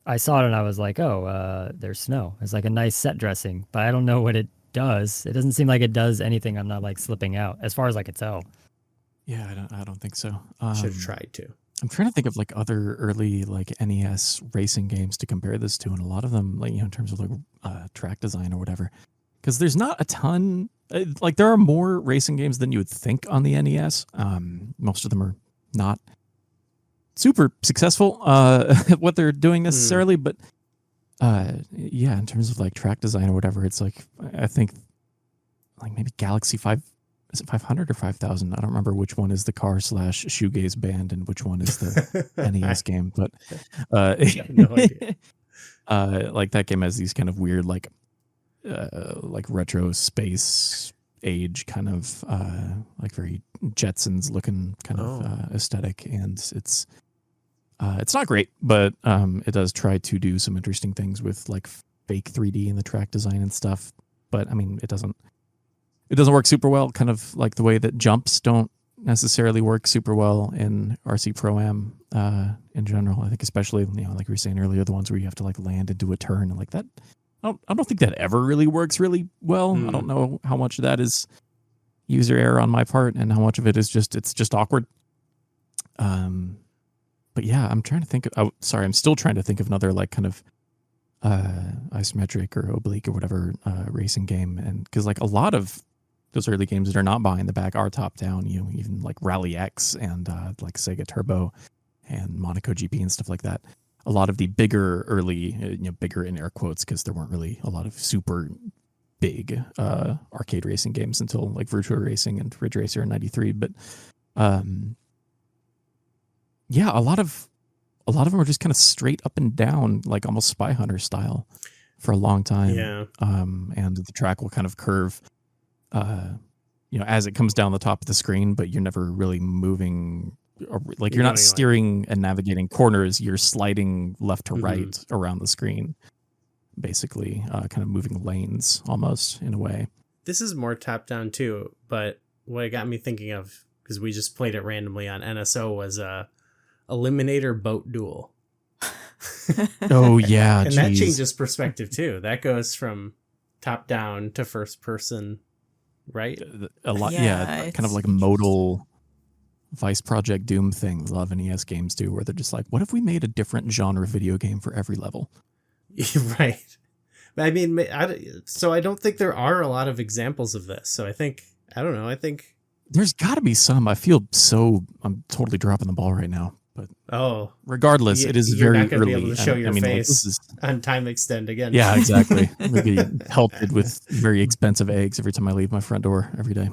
I saw it and I was like, oh, there's snow. It's like a nice set dressing, but I don't know what it does. It doesn't seem like it does anything. I'm not like slipping out as far as I could tell. Yeah, I don't think so. Should have tried to. I'm trying to think of like other early like NES racing games to compare this to, and a lot of them, like, you know, in terms of like track design or whatever, because there's not a ton. Like there are more racing games than you would think on the NES. Most of them are not super successful at what they're doing necessarily, but yeah, in terms of like track design or whatever, it's like I think like maybe Galaxy 5. Is it 500 or 5,000? I don't remember which one is the car / shoegaze band and which one is the NES game. But I have no idea. like that game has these kind of weird like retro space age kind of like very Jetsons looking kind of aesthetic, and it's not great, but it does try to do some interesting things with like fake 3D in the track design and stuff. But I mean, it doesn't work super well, kind of like the way that jumps don't necessarily work super well in RC Pro-Am in general. I think especially, you know, like we were saying earlier, the ones where you have to like land into a turn and like that. I don't think that ever really works really well. I don't know how much of that is user error on my part and how much of it is it's just awkward. But yeah, I'm still trying to think of another like kind of isometric or oblique or whatever racing game, and because like a lot of those early games that are not behind the back are top down. You know, even like Rally X and like Sega Turbo and Monaco GP and stuff like that. A lot of the bigger early, bigger in air quotes, because there weren't really a lot of super big arcade racing games until like Virtua Racing and Ridge Racer in '93. But yeah, a lot of them are just kind of straight up and down, like almost Spy Hunter style for a long time. Yeah. And the track will kind of curve, as it comes down the top of the screen, but you're never really moving. Like you're not steering and navigating corners. You're sliding left to right around the screen, basically, kind of moving lanes almost in a way. This is more top down too, but what it got me thinking of, because we just played it randomly on NSO, was Eliminator Boat Duel. Oh yeah, and that changes perspective too. That goes from top down to first person, right? A lot, yeah, kind of like a modal Vice Project Doom thing. A lot of NES games do, where they're just like, what if we made a different genre video game for every level? Right. I mean, so I don't think there are a lot of examples of this. So I think there's got to be some. I'm totally dropping the ball right now. But regardless, it is very not early. Be able to show your face on Time Extend again. Yeah, exactly. Maybe pelted with very expensive eggs every time I leave my front door every day.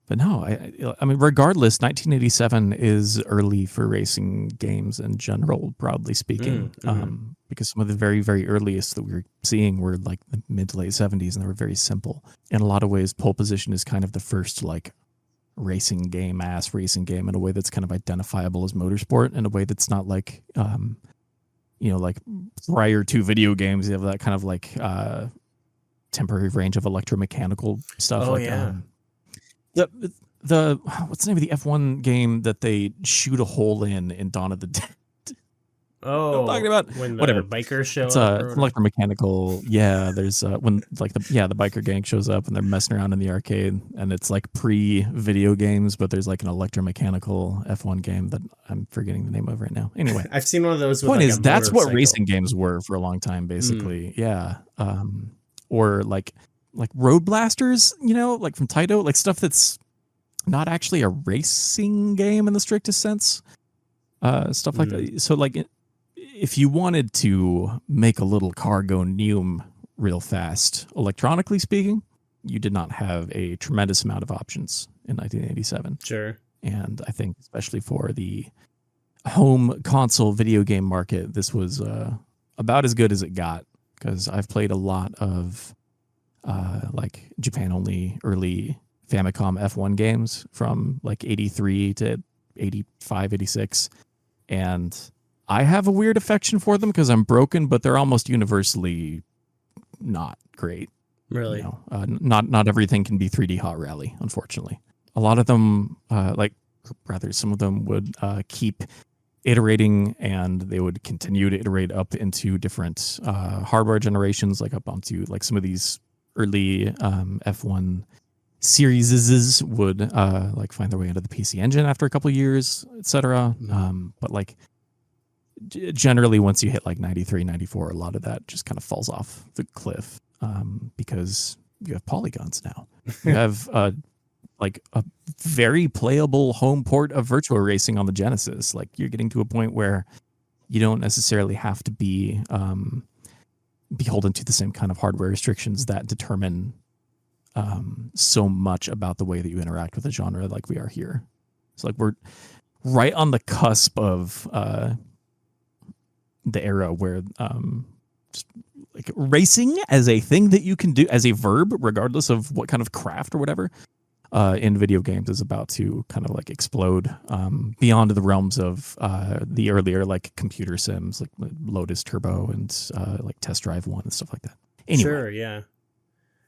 But no, I mean, regardless, 1987 is early for racing games in general, broadly speaking, because some of the very, very earliest that we were seeing were like the mid to late 70s, and they were very simple. In a lot of ways, Pole Position is kind of the first like racing game in a way that's kind of identifiable as motorsport, in a way that's not like, like prior to video games, you have that kind of like temporary range of electromechanical stuff. Oh, like, yeah. The what's the name of the F1 game that they shoot a hole in Dawn of the Dead? Oh, I'm talking about when whatever the bikers show it's up. It's electromechanical. Yeah, there's when like the biker gang shows up and they're messing around in the arcade, and it's like pre-video games, but there's like an electromechanical F1 game that I'm forgetting the name of right now. Anyway, I've seen one of those. Point is, that's what racing games were for a long time, basically. Yeah, or like Road Blasters, like from Taito, like stuff that's not actually a racing game in the strictest sense. Stuff like that. So like, if you wanted to make a little car go neum real fast, electronically speaking, you did not have a tremendous amount of options in 1987. Sure. And I think especially for the home console video game market, this was about as good as it got, because I've played a lot of like Japan only early Famicom F1 games from like 83 to 85, 86. And I have a weird affection for them because I'm broken, but they're almost universally not great. Really? Not everything can be 3D Hot Rally, unfortunately. A lot of them, like rather some of them would keep iterating, and they would continue to iterate up into different hardware generations, like up onto like some of these early F1 series would like find their way into the PC Engine after a couple of years, etc. But like generally once you hit like 93, 94, a lot of that just kind of falls off the cliff because you have polygons now. You have like a very playable home port of Virtua Racing on the Genesis. Like you're getting to a point where you don't necessarily have to be beholden to the same kind of hardware restrictions that determine so much about the way that you interact with a genre like we are here. So like we're right on the cusp of the era where just like racing as a thing that you can do as a verb, regardless of what kind of craft or whatever, in video games is about to kind of like explode beyond the realms of the earlier like computer sims like Lotus Turbo and like Test Drive 1 and stuff like that. Anyway. Sure, yeah.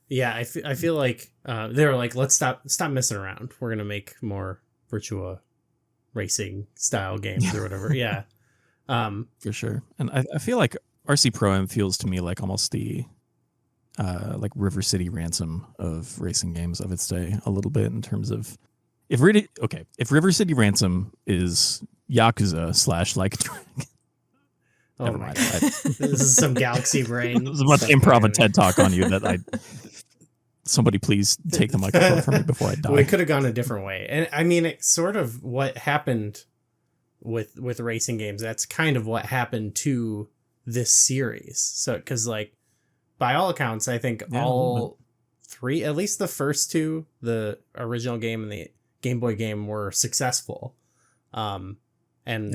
Yeah, I feel like they were like, let's stop messing around. We're going to make more Virtua Racing style games or whatever. Yeah. For sure. And I feel like RC Pro Am feels to me like almost the like River City Ransom of racing games of its day a little bit in terms of if River City Ransom is Yakuza / like Oh never my mind. God. This is some galaxy brain. I was about to improv a TED talk on you that somebody please take the microphone from me before I die. We could have gone a different way. And I mean, it's sort of what happened with racing games. That's kind of what happened to this series. So, because like, by all accounts, I think all three, at least the first two, the original game and the Game Boy game were successful and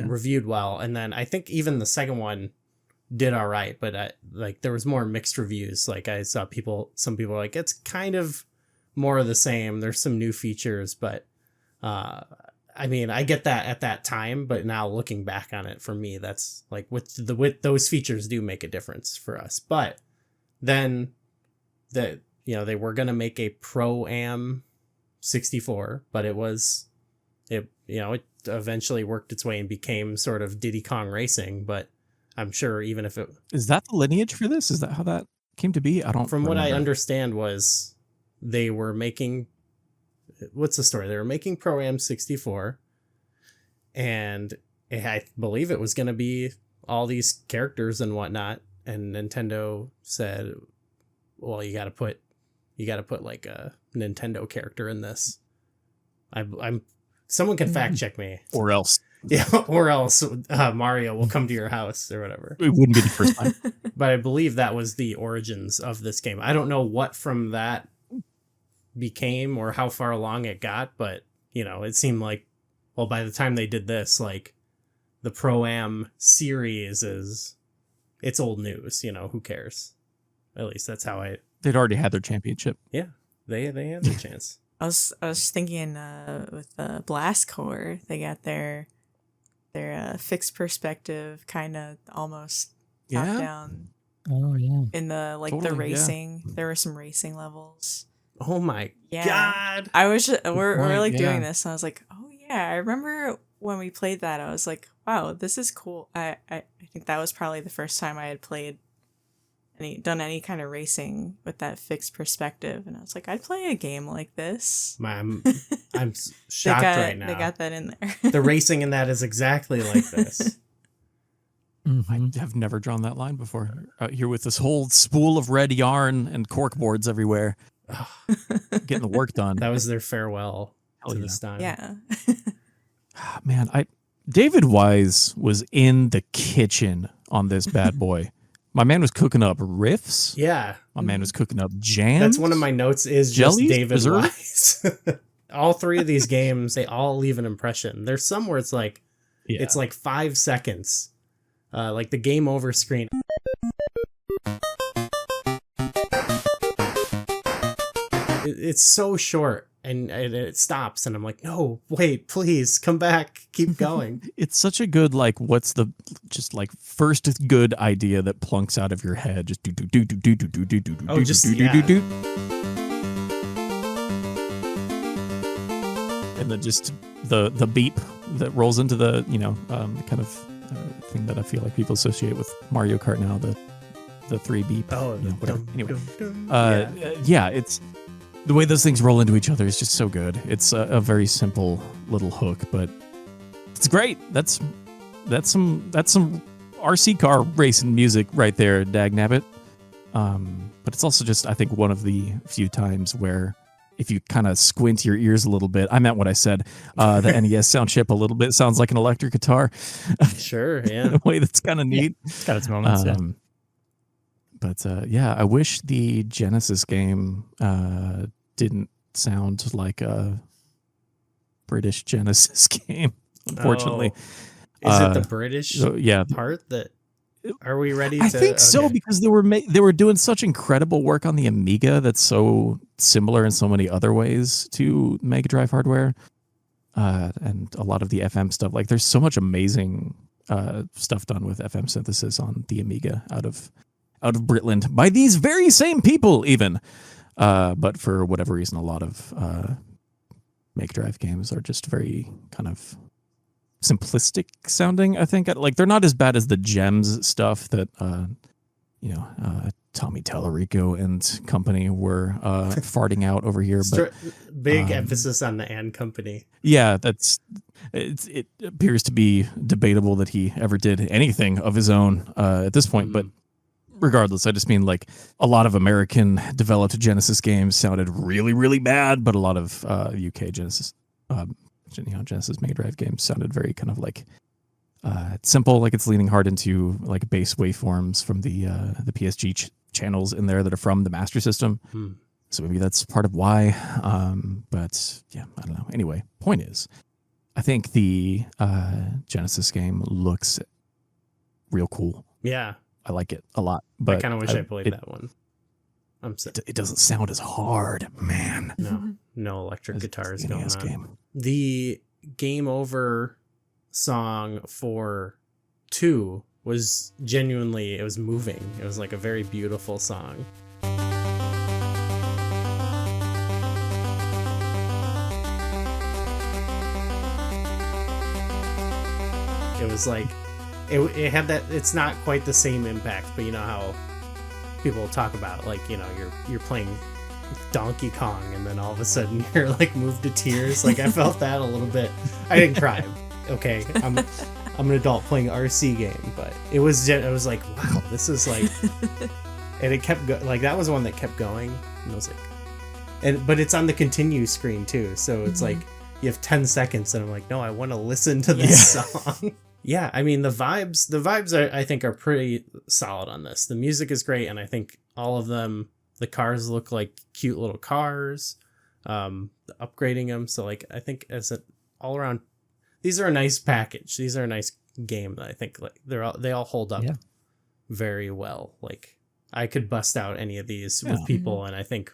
reviewed well. And then I think even the second one did all right, but like there was more mixed reviews. Like I saw some people were like, it's kind of more of the same. There's some new features, but I mean, I get that at that time, but now looking back on it, for me, that's like with those features do make a difference for us. But then they were going to make a Pro-Am 64, but it eventually worked its way and became sort of Diddy Kong Racing. But I'm sure even if it is that the lineage for this, is that how that came to be? I don't. From what I remember. understand was they were making. What's the story? They were making Pro-Am 64, and I believe it was going to be all these characters and whatnot. And Nintendo said, "Well, you got to put like a Nintendo character in this." Someone can fact check me, or else, or else Mario will come to your house or whatever. It wouldn't be the first time. But I believe that was the origins of this game. I don't know what from that became or how far along it got, but it seemed like, well, by the time they did this, like the Pro-Am series it's old news. Who cares? At least that's how they'd already had their championship. Yeah, they had their chance. I was thinking with Blast Core, they got their fixed perspective kind of almost top down. Oh yeah. In the Totally, the racing, there were some racing levels. Oh my God! I was we're like Yeah. doing this, and I was like, oh yeah, I remember when we played that. I was like, wow, this is cool. I think that was probably the first time I had played done any kind of racing with that fixed perspective, and I was like, I'd play a game like this. I'm shocked right now. They got that in there. The racing in that is exactly like this. I have never drawn that line before. Out here with this whole spool of red yarn and cork boards everywhere, getting the work done. That was their farewell to yeah. this time. Yeah. Man, David Wise was in the kitchen on this bad boy. My man was cooking up riffs. Yeah. My man was cooking up jams. That's one of my notes is just Jellies? David Desserts? Wise. All three of these games, they all leave an impression. There's some where it's like, it's like 5 seconds. Like the game over screen. It's so short and it stops and I'm like, no, wait, please come back. Keep going. It's such a good, like, what's the just like first good idea that plunks out of your head? Just do. Oh, just do. And then just the beep that rolls into the the kind of thing that I feel like people associate with Mario Kart now, the 3 beep. Oh, whatever. Anyway, yeah. it's the way those things roll into each other is just so good. It's a very simple little hook, but it's great. That's some RC car racing music right there, dagnabbit. But it's also just, I think, one of the few times where if you kind of squint your ears a little bit, I meant what I said, the NES sound chip a little bit sounds like an electric guitar. Sure, yeah. In a way that's kind of neat. It's got its moments, yeah. But I wish the Genesis game didn't sound like a British Genesis game, unfortunately. Is it the British part that... Are we ready to... I think so, because they were doing such incredible work on the Amiga that's so similar in so many other ways to Mega Drive hardware. And a lot of the FM stuff. Like, there's so much amazing stuff done with FM synthesis on the Amiga out of Britland by these very same people, even. But for whatever reason, a lot of Mega Drive games are just very kind of simplistic sounding. I think like they're not as bad as the Gems stuff that Tommy Tallarico and company were farting out over here. But big emphasis on the and company. Yeah, it appears to be debatable that he ever did anything of his own at this point. But regardless, I just mean like a lot of American developed Genesis games sounded really, really bad, but a lot of UK Genesis Genesis Mega Drive games sounded very kind of like simple, like it's leaning hard into like bass waveforms from the PSG channels in there that are from the Master System. So maybe that's part of why. But yeah, I don't know. Anyway, point is, I think the Genesis game looks real cool. Yeah, I like it a lot. But I kind of wish I played that one. It doesn't sound as hard, man. No electric guitars going on. Game. The Game Over song for 2 was genuinely, it was moving. It was like a very beautiful song. It was like, it had that, it's not quite the same impact, but you know how people talk about, like, you know, you're playing Donkey Kong and then all of a sudden you're like moved to tears. Like I felt that a little bit. I didn't cry. Okay, I'm an adult playing an RC game, but it was like, wow, this is like, and it kept like that was one that kept going, and I was like, but it's on the continue screen too, so it's like you have 10 seconds, and I'm like, no, I want to listen to this song. Yeah, I mean the vibes I think are pretty solid on this. The music is great, and I think all of them. The cars look like cute little cars, upgrading them. So like, I think as an all around, these are a nice package. These are a nice game that I think like they all hold up very well. Like I could bust out any of these with people, and I think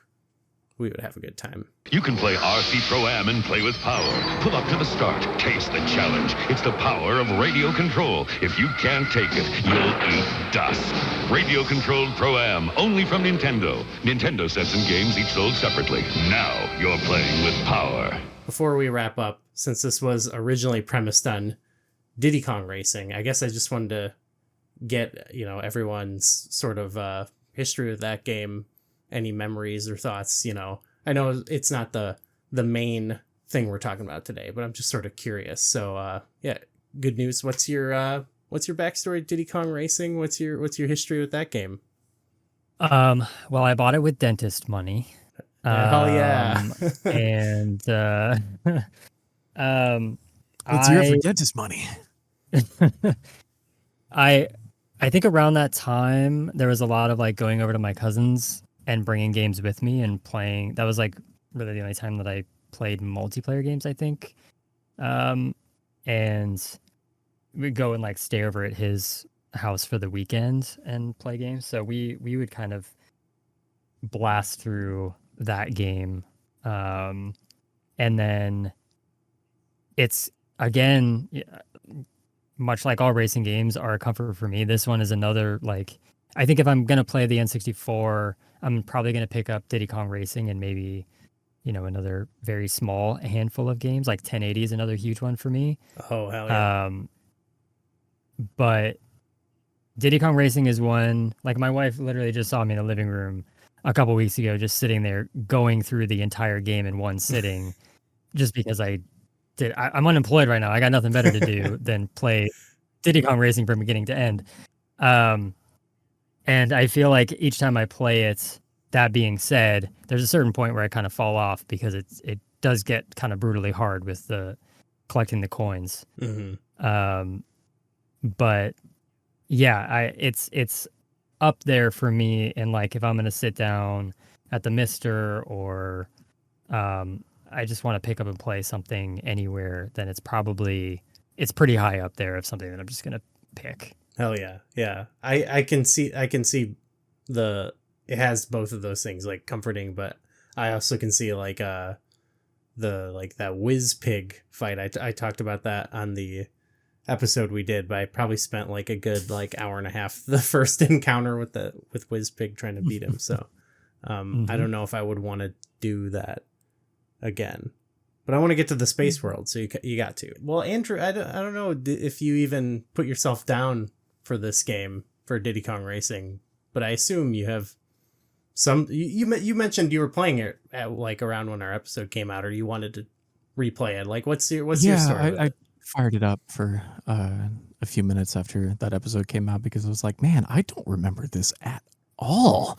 we would have a good time. You can play RC Pro-Am and play with power. Pull up to the start. Taste the challenge. It's the power of radio control. If you can't take it, you'll eat dust. Radio-controlled Pro-Am, only from Nintendo. Nintendo sets and games each sold separately. Now you're playing with power. Before we wrap up, since this was originally premised on Diddy Kong Racing, I guess I just wanted to get, everyone's sort of history of that game. Any memories or thoughts, I know it's not the main thing we're talking about today, but I'm just sort of curious. So, Good News. What's your backstory, Diddy Kong Racing? What's your history with that game? Well, I bought it with dentist money. Hell yeah. And, let's hear it for dentist money. I think around that time, there was a lot of like going over to my cousin's and bringing games with me and playing. That was like really the only time that I played multiplayer games, I think. And we'd go and like stay over at his house for the weekend and play games. So we would kind of blast through that game. And then it's, again, much like all racing games are a comfort for me. This one is another, like, I think if I'm going to play the N64, I'm probably going to pick up Diddy Kong Racing and maybe, another very small handful of games. Like 1080 is another huge one for me. Oh, hell yeah. But Diddy Kong Racing is one. Like, my wife literally just saw me in the living room a couple weeks ago, just sitting there going through the entire game in one sitting, just because I'm unemployed right now. I got nothing better to do than play Diddy Kong Racing from beginning to end. And I feel like each time I play it, that being said, there's a certain point where I kind of fall off because it does get kind of brutally hard with the collecting the coins. Mm-hmm. But yeah, it's up there for me. And like, if I'm going to sit down at the Mister or I just want to pick up and play something anywhere, then it's pretty high up there of something that I'm just going to pick. Hell yeah. Yeah. I can see it has both of those things, like comforting, but I also can see like that whiz pig fight. I talked about that on the episode we did, but I probably spent like a good like hour and a half the first encounter with whiz pig trying to beat him. So I don't know if I would want to do that again, but I want to get to the space world. So you got to. Well, Andrew, I don't know if you even put yourself down for this game for Diddy Kong Racing, but I assume you have some. You mentioned you were playing it at like around when our episode came out, or you wanted to replay it. Like, what's your story? I fired it up for a few minutes after that episode came out because I was like, man, I don't remember this at all.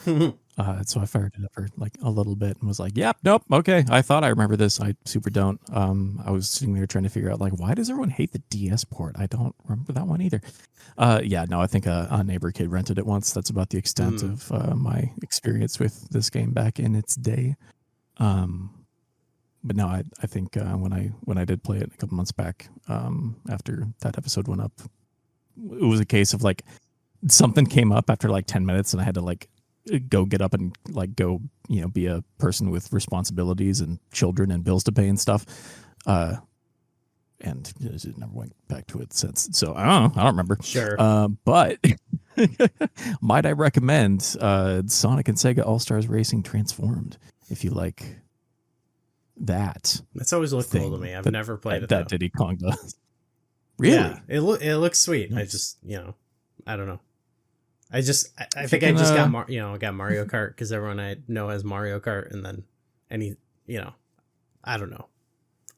So I fired it up for like a little bit and was like, yep, nope, okay. I thought I remember this. I super don't. I was sitting there trying to figure out like, why does everyone hate the DS port? I don't remember that one either. I think a neighbor kid rented it once. That's about the extent of my experience with this game back in its day. But no, I think when I did play it a couple months back, after that episode went up, it was a case of like something came up after like 10 minutes and I had to like go get up and like go, be a person with responsibilities and children and bills to pay and stuff. And it never went back to it since. So I don't remember. Sure. But might I recommend Sonic and Sega All-Stars Racing Transformed if you like that. That's always looked cool to me. I've never played it. That Diddy Kong does. Really? Yeah, it looks sweet. Nice. I just, I don't know. I think I just got got Mario Kart because everyone I know has Mario Kart, and then I don't know.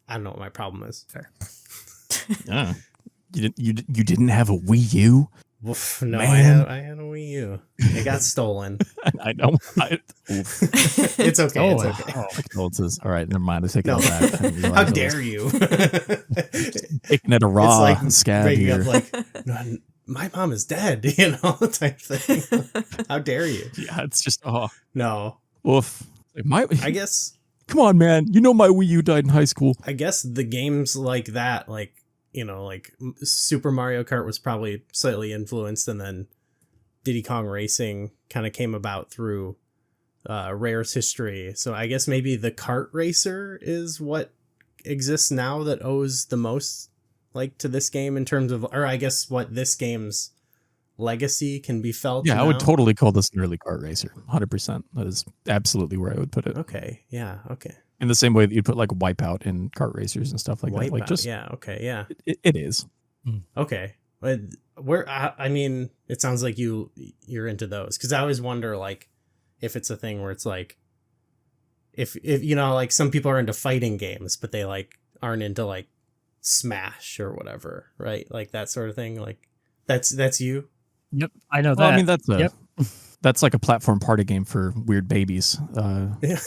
I don't know what my problem is. Fair. Yeah. You didn't have a Wii U? Oof, no, Man. I had a Wii U. It got stolen. I know. It's okay. It's okay. All right, never mind. I take it all back. How dare you? Taking it a raw scab here. Like, no, my mom is dead, type thing. How dare you? Yeah, it's just no. Oof. I guess. Come on, man. My Wii U died in high school. I guess the games like that, like Super Mario Kart was probably slightly influenced, and then Diddy Kong Racing kind of came about through Rare's history. So I guess maybe the kart racer is what exists now that owes the most like to this game in terms of, or I guess what this game's legacy can be felt. Yeah, now. I would totally call this an early kart racer. 100%. That is absolutely where I would put it. Okay. Yeah. Okay. In the same way that you'd put like Wipeout in kart racers and stuff like that. Like just yeah. Okay. Yeah. It is. Okay. But I mean, it sounds like you're into those, because I always wonder like if it's a thing where it's like if like some people are into fighting games, but they like aren't into like Smash or whatever, right? Like that sort of thing. Like that's you. Yep, I know that. Well, I mean, that's like a platform party game for weird babies. Yeah.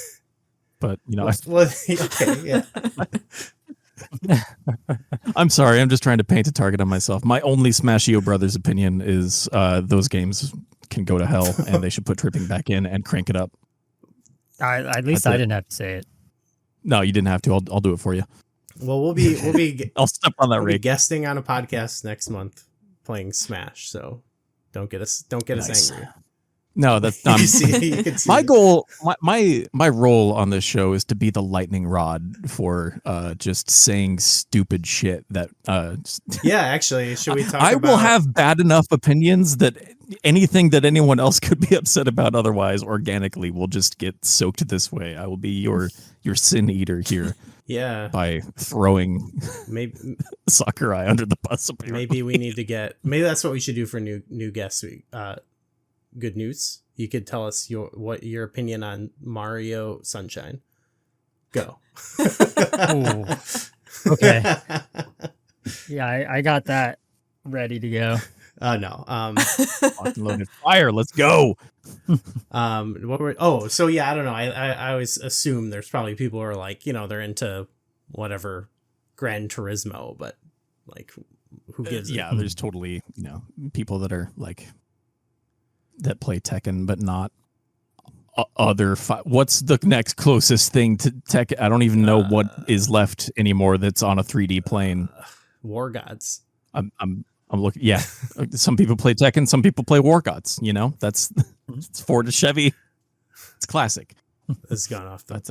But okay, yeah. I'm sorry. I'm just trying to paint a target on myself. My only Smashio Brothers opinion is those games can go to hell, and they should put tripping back in and crank it up. At least I didn't have to say it. No, you didn't have to. I'll do it for you. Well, we'll be. I'll step on that rig. Guesting on a podcast next month, playing Smash. So don't get us angry. No, that's not. My goal. My role on this show is to be the lightning rod for just saying stupid shit that. Yeah, actually, should we talk? I will have bad enough opinions that anything that anyone else could be upset about otherwise organically will just get soaked this way. I will be your sin eater here. Yeah. By throwing maybe Sakurai under the bus. Apparently. Maybe we need to get. Maybe that's what we should do for new guests. Good news. You could tell us your opinion on Mario Sunshine. Go. Ooh. Okay. Yeah, I got that ready to go. No. Loaded fire. Let's go. So yeah, I don't know. I always assume there's probably people who are like, they're into whatever Gran Turismo, but like, who gives? Yeah, there's totally people that are like that play Tekken, but not other. What's the next closest thing to Tekken? I don't even know what is left anymore that's on a 3D plane. War Gods. I'm looking. Yeah, some people play Tekken, some people play War Gods. That's it's Ford to Chevy. It's classic. It's gone off. But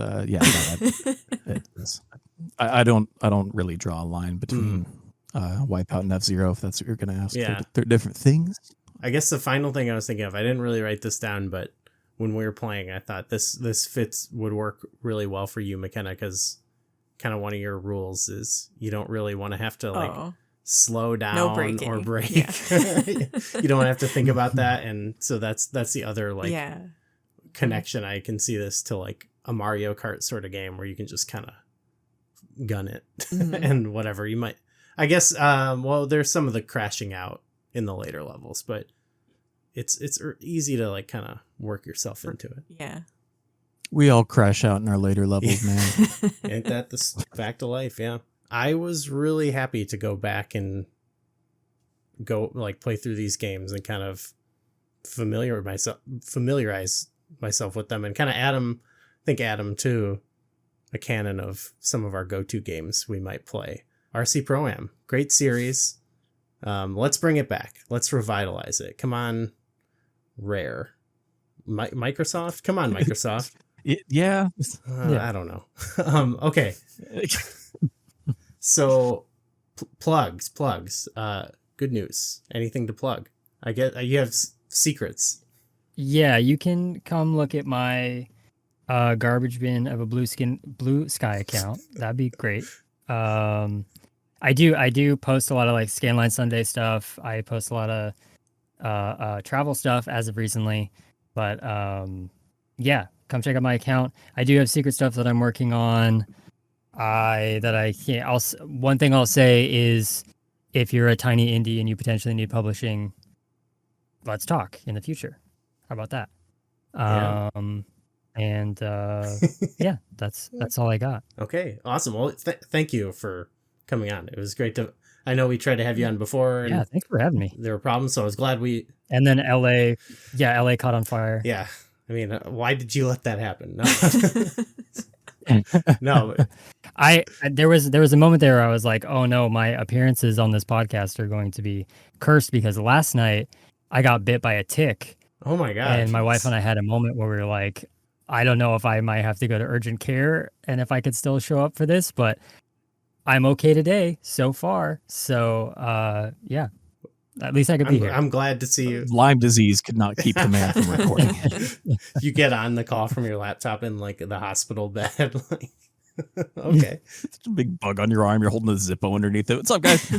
I don't really draw a line between Wipeout and F-Zero, if that's what you're gonna ask. Yeah, they're different things. I guess the final thing I was thinking of, I didn't really write this down, but when we were playing, I thought this would work really well for you, McKenna, because kind of one of your rules is you don't really want to have to slow down or break. Yeah. You don't have to think about that, and so that's the other connection. I can see this to like a Mario Kart sort of game where you can just kind of gun it and whatever you might. I guess there's some of the crashing out in the later levels, but it's easy to like kind of work yourself into it. Yeah. We all crash out in our later levels, man. Ain't that the fact of life? Yeah. I was really happy to go back and play through these games and kind of familiarize myself with them and kind of add them to a canon of some of our go-to games we might play. RC Pro-Am, great series. Let's bring it back. Let's revitalize it. Come on, Rare. Microsoft? Come on, Microsoft. Yeah. I don't know. Okay. So plugs. Good news. Anything to plug? I get you have secrets. Yeah, you can come look at my garbage bin of a Blue Sky account. That'd be great. I do post a lot of like Scanline Sunday stuff. I post a lot of travel stuff as of recently, but yeah, come check out my account. I do have secret stuff that I'm working on. One thing I'll say is, if you're a tiny indie and you potentially need publishing, let's talk in the future. How about that? Yeah. Yeah, that's all I got. Okay, awesome. Well, thank you for coming on. It was great to. I know we tried to have you on before. And yeah, thanks for having me. There were problems, so I was glad we. And then LA caught on fire. Yeah, I mean, why did you let that happen? No. There was a moment there where I was like, oh no, my appearances on this podcast are going to be cursed, because last night I got bit by a tick. Oh my god! And my wife and I had a moment where we were like, I don't know if I might have to go to urgent care and if I could still show up for this, but I'm okay today so far. So yeah, at least I could be here. I'm glad to see you. Lyme disease could not keep the man from recording. You get on the call from your laptop in like the hospital bed. Okay. It's a big bug on your arm. You're holding a Zippo underneath it. What's up, guys?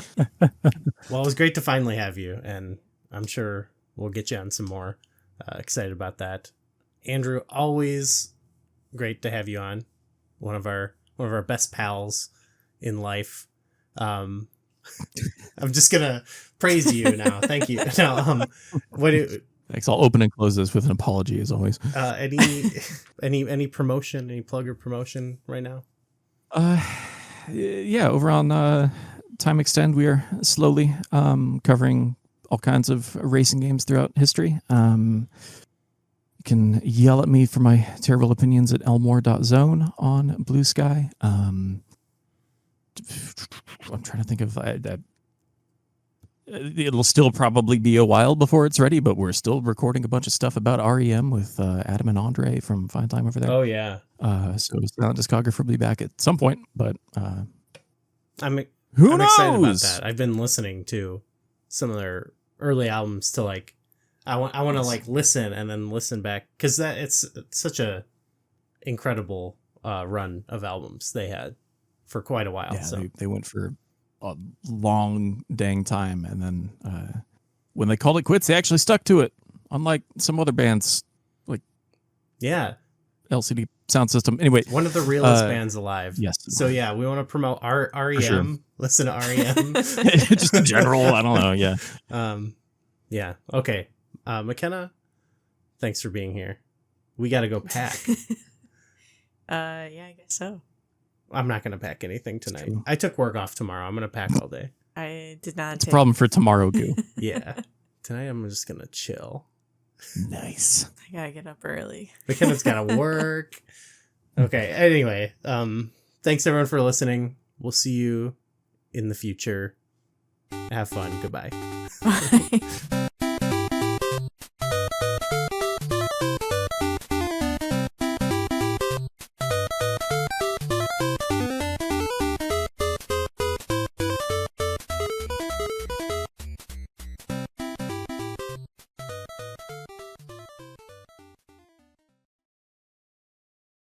Well, it was great to finally have you, and I'm sure we'll get you on some more. Excited about that. Andrew, always great to have you on. One of our best pals in life. I'm just gonna praise you now. Thank you. Now, Thanks. I'll open and close this with an apology, as always. Any promotion, any plug or promotion right now? Yeah, over on Time Extend, we are slowly covering all kinds of racing games throughout history. You can yell at me for my terrible opinions at elmore.zone on Blue Sky. I'm trying to think of that. It'll still probably be a while before it's ready, but we're still recording a bunch of stuff about REM with Adam and Andre from Fine Time over there. Oh yeah. So Silent Discographer will be back at some point, but I'm knows? Excited about that. I've been listening to some of their early albums to like I want to like listen and then listen back, because it's such a incredible run of albums they had for quite a while. Yeah, so they went for a long dang time, and then when they called it quits, they actually stuck to it. Unlike some other bands like LCD Sound System. Anyway, one of the realest bands alive. Yes. So yeah, we want to promote REM. Sure. Listen to REM. Just in general, I don't know. Yeah. Yeah. Okay. McKenna, thanks for being here. We got to go pack. Yeah, I guess so. I'm not going to pack anything tonight. True. I took work off tomorrow. I'm going to pack all day. I did not. It's a problem for tomorrow, Goo. Yeah. Tonight I'm just going to chill. Nice. I gotta get up early. McKenna's got to work. Okay. Anyway, thanks everyone for listening. We'll see you in the future. Have fun. Goodbye. Bye.